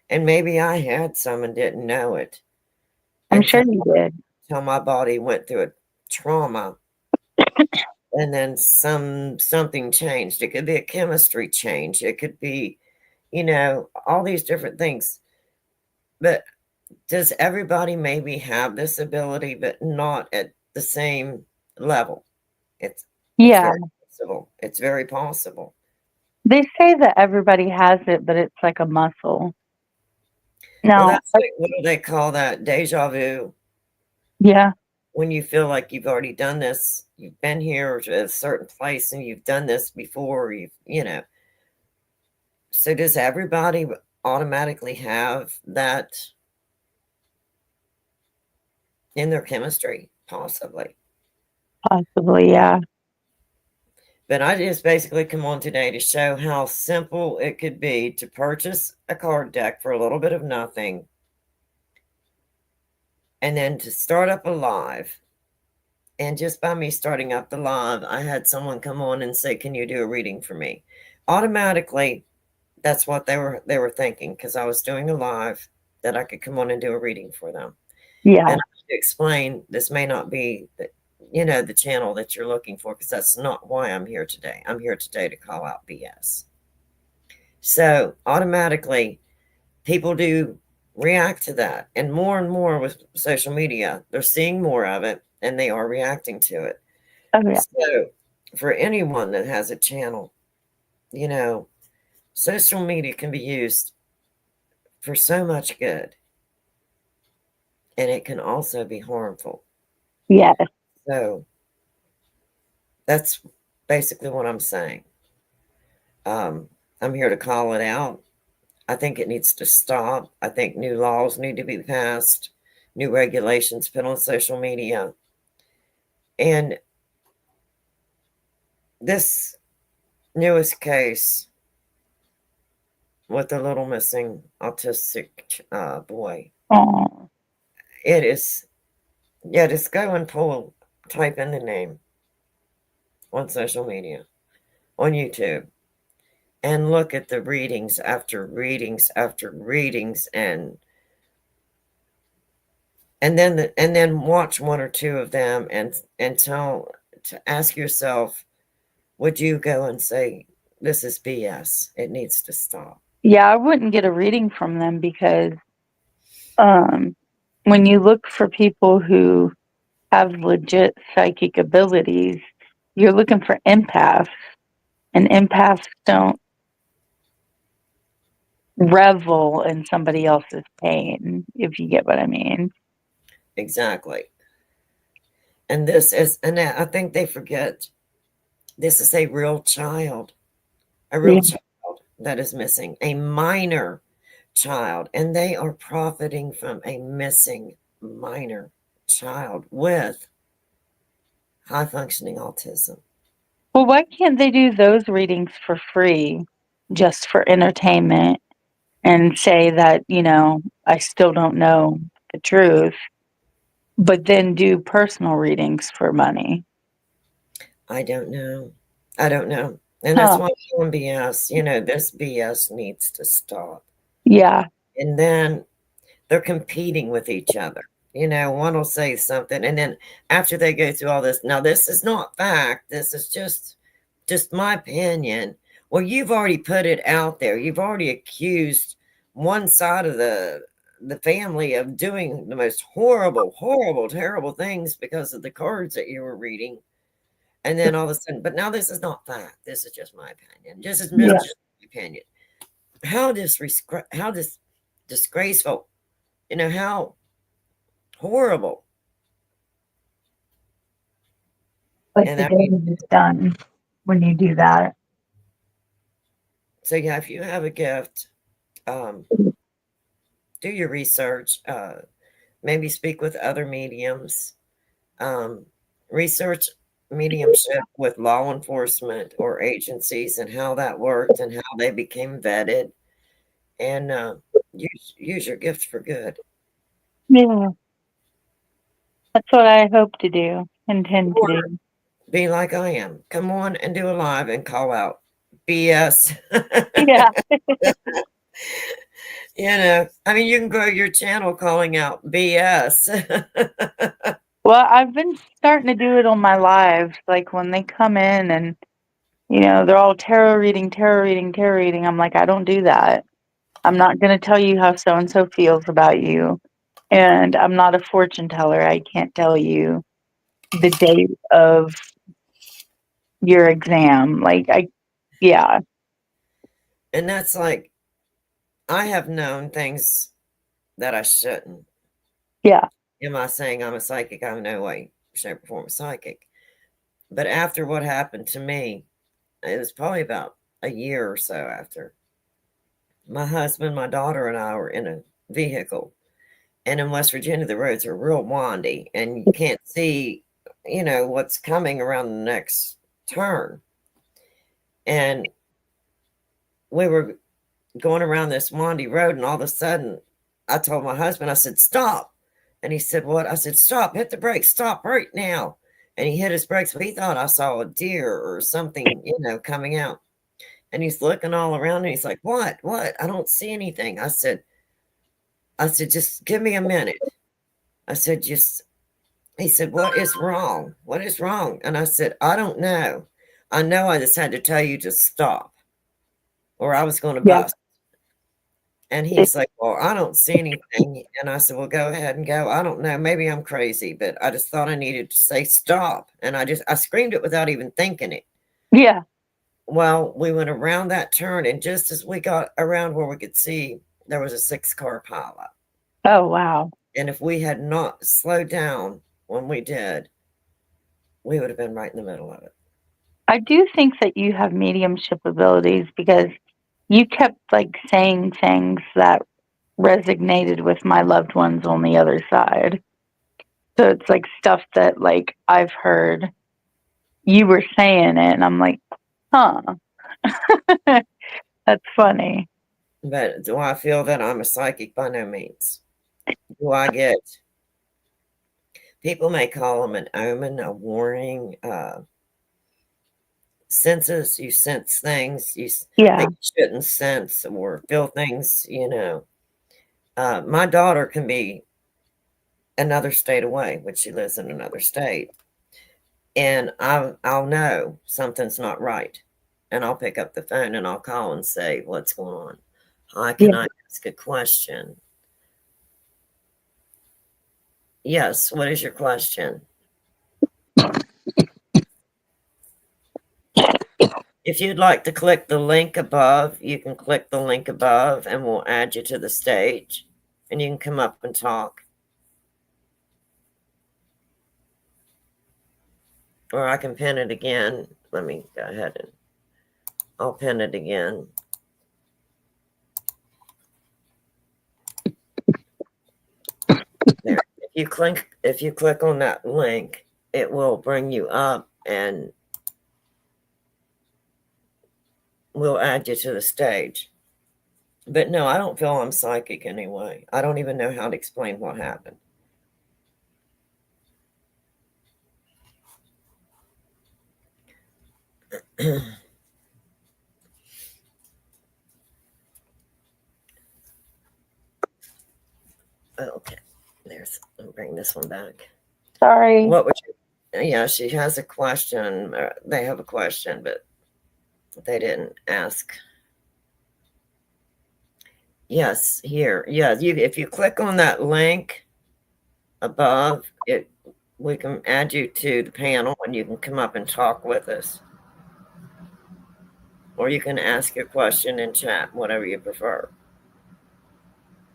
and maybe I had some and didn't know it I'm sure until you did. my body went through a trauma, and then something changed. It could be a chemistry change. It could be, all these different things. But does everybody maybe have this ability, but not at the same level? It's Yeah. very possible. It's very possible. They say that everybody has it, but it's like a muscle. Well, Now, that's like, what do they call that? Deja vu. yeah, When you feel like you've already done this, you've been here to a certain place and you've done this before, so does everybody automatically have that in their chemistry? Possibly. possibly, yeah. But I just basically come on today to show how simple it could be to purchase a card deck for a little bit of nothing, and then to start up a live. And just by me starting up the live, I had someone come on and say, "Can you do a reading for me?" Automatically, that's what they were thinking, because I was doing a live that I could come on and do a reading for them. Yeah. And I had to explain, this may not be the channel that you're looking for, because that's not why I'm here today. I'm here today to call out BS. So automatically, people do react to that. And more with social media, they're seeing more of it and they are reacting to it. Oh, yeah. So for anyone that has a channel, you know, social media can be used for so much good, and it can also be harmful. Yes. So that's basically what I'm saying. Um, I'm here to call it out. I think it needs to stop. I think new laws need to be passed, new regulations put on social media. And this newest case with the little missing autistic boy, Oh, it is, yeah, just go and type in the name on social media, on YouTube. and look at the readings after readings after readings, and then watch one or two of them, and tell to ask yourself, would you go and say, this is BS, it needs to stop? Yeah, I wouldn't get a reading from them because when you look for people who have legit psychic abilities, you're looking for empaths, and empaths don't revel in somebody else's pain, if you get what I mean. Exactly. And I think they forget, this is a real child, a real Yeah. child that is missing, a minor child, and they are profiting from a missing minor child with high functioning autism. Well, why can't they do those readings for free just for entertainment and say that, I still don't know the truth, but then do personal readings for money? I don't know. I don't know. And that's Huh. why I'm calling BS. This BS needs to stop. Yeah. And then they're competing with each other. One will say something, and then after they go through all this, now this is not fact. This is just my opinion. Well, you've already put it out there. You've already accused one side of the family of doing the most horrible, horrible, terrible things because of the cards that you were reading. And then all of a sudden, but now this is not fact. This is just my opinion. Just Yeah. my opinion. How disgraceful, how horrible. Like And the I mean, damage is done when you do that. so yeah, if you have a gift, um, do your research. Maybe speak with other mediums. Um, research mediumship with law enforcement or agencies and how that worked and how they became vetted, and use your gift for good. Yeah. That's what I hope to do, intend to Or do. be like I am. Come on and do a live and call out BS. Yeah. I mean, you can grow your channel calling out BS. Well, I've been starting to do it on my lives. Like when they come in and, they're all tarot reading, tarot reading, tarot reading. I'm like, I don't do that. I'm not going to tell you how so and so feels about you. And I'm not a fortune teller. I can't tell you the date of your exam. Yeah, And that's like, I have known things that I shouldn't. yeah, Am I saying I'm a psychic? I'm no way, shape, or form a psychic. But after what happened to me, it was probably about a year or so after, my husband, my daughter, and I were in a vehicle. And in West Virginia, the roads are real windy and you can't see, what's coming around the next turn. And we were going around this windy road, and all of a sudden, I told my husband, I said, stop. And he said, what? I said, stop, hit the brakes, stop right now. And he hit his brakes, but he thought I saw a deer or something, coming out. And he's looking all around and he's like, what? I don't see anything. I said, just give me a minute. I said, he said, what is wrong? What is wrong? And I said, I don't know. I know I just had to tell you to stop or I was going to yeah, bust. And he's like, well, I don't see anything. And I said, well, go ahead and go. I don't know. Maybe I'm crazy, but I just thought I needed to say stop. And I screamed it without even thinking it. yeah. Well, we went around that turn. And just as we got around where we could see, there was a 6-car pileup. Oh, wow. And if we had not slowed down when we did, we would have been right in the middle of it. I do think that you have mediumship abilities because you kept saying things that resonated with my loved ones on the other side. So it's stuff that I've heard you were saying it and I'm like, huh. That's funny. But do I feel that I'm a psychic? By no means. Do I get, people may call them an omen, a warning, senses. You sense things Yeah. that you shouldn't sense or feel things, you know. My daughter can be another state away when she lives in another state. And I'll know something's not right. And I'll pick up the phone and I'll call and say, what's going on? How can Yeah. I ask a question? Yes, what is your question? If you'd like to click the link above, you can click the link above and we'll add you to the stage and you can come up and talk. Or I can pin it again. Let me go ahead and I'll pin it again. There. If you click on that link, it will bring you up and we'll add you to the stage. But no, I don't feel I'm psychic anyway. I don't even know how to explain what happened. Okay, I'll bring this one back. Sorry. What would you, yeah, she has a question. They have a question, but they didn't ask. Yes, here. Yeah, if you click on that link above, we can add you to the panel and you can come up and talk with us. Or you can ask your question in chat, whatever you prefer.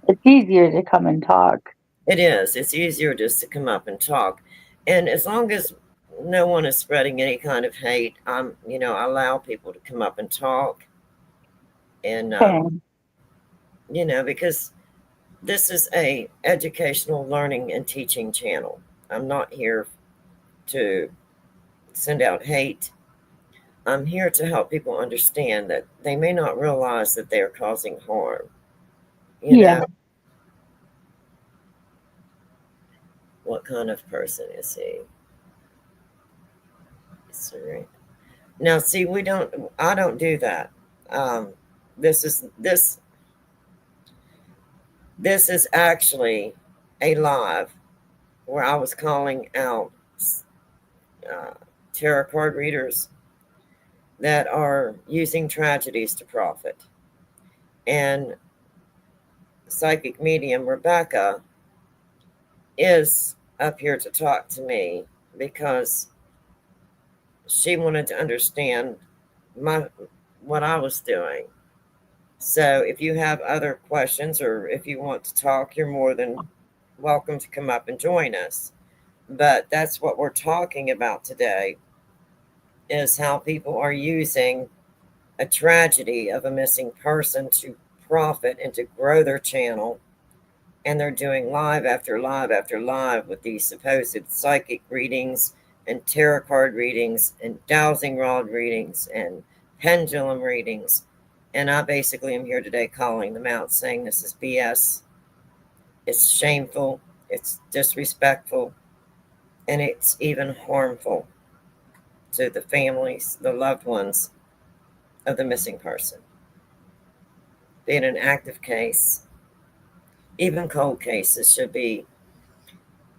It's easier to come and talk. It is. It's easier just to come up and talk. And as long as no one is spreading any kind of hate, I allow people to come up and talk. And, Okay. because this is a educational learning and teaching channel. I'm not here to send out hate. I'm here to help people understand that they may not realize that they're causing harm. Yeah. What kind of person is he? Sorry. Now, see, I don't do that. This is actually a live where I was calling out uh, tarot card readers that are using tragedies to profit. And psychic medium Rebecca is up here to talk to me because she wanted to understand what I was doing. So if you have other questions or if you want to talk, you're more than welcome to come up and join us. But that's what we're talking about today, is how people are using a tragedy of a missing person to profit and to grow their channel. And they're doing live after live after live with these supposed psychic readings and tarot card readings and dowsing rod readings and pendulum readings. And I basically am here today calling them out, saying this is BS. It's shameful, it's disrespectful, and it's even harmful to the families, the loved ones of the missing person. Being an active case, even cold cases should be,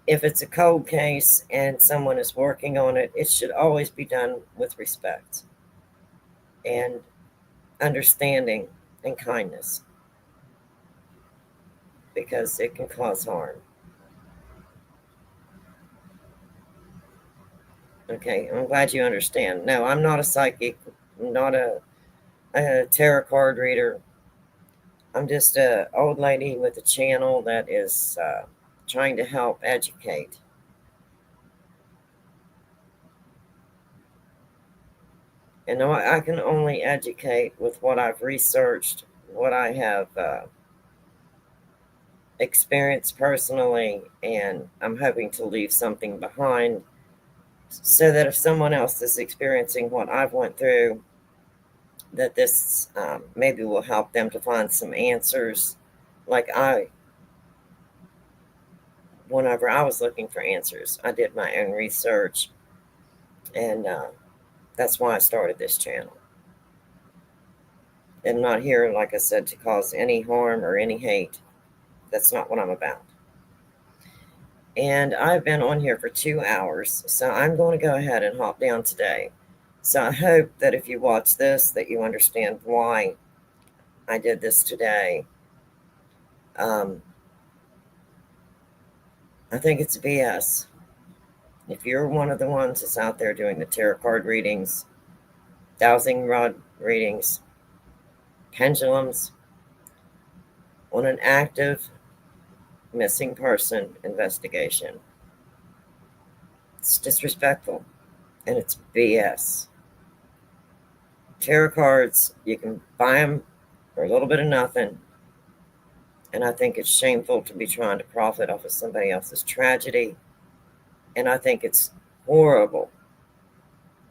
if it's a cold case and someone is working on it, it should always be done with respect and understanding and kindness, because it can cause harm. Okay, I'm glad you understand. No, I'm not a psychic, I'm not a tarot card reader. I'm just an old lady with a channel that is trying to help educate. And I can only educate with what I've researched, what I have experienced personally, and I'm hoping to leave something behind so that if someone else is experiencing what I've went through, that this maybe will help them to find some answers. Like whenever I was looking for answers, I did my own research and That's why I started this channel. I'm not here, like I said, to cause any harm or any hate. That's not what I'm about. And I've been on here for 2 hours, so I'm going to go ahead and hop down today. So I hope that if you watch this, that you understand why I did this today. I think it's BS. If you're one of the ones that's out there doing the tarot card readings, dowsing rod readings, pendulums, on an active missing person investigation, it's disrespectful and it's BS. Tarot cards, you can buy them for a little bit of nothing. And I think it's shameful to be trying to profit off of somebody else's tragedy. And I think it's horrible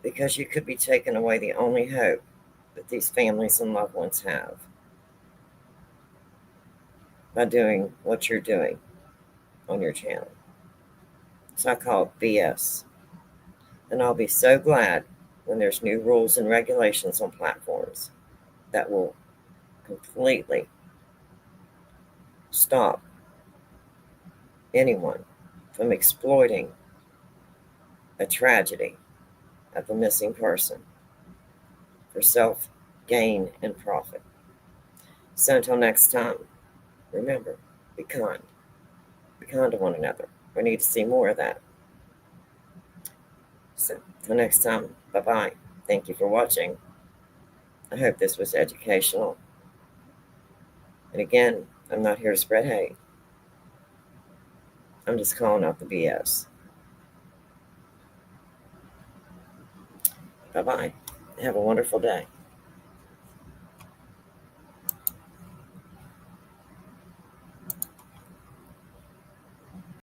because you could be taking away the only hope that these families and loved ones have by doing what you're doing on your channel. So I call it BS. And I'll be so glad when there's new rules and regulations on platforms that will completely stop anyone from exploiting a tragedy of a missing person for self gain and profit. So until next time, remember, be kind. Be kind to one another. We need to see more of that. So until next time, bye-bye. Thank you for watching. I hope this was educational. And again, I'm not here to spread hate. I'm just calling out the BS. Bye-bye. Have a wonderful day.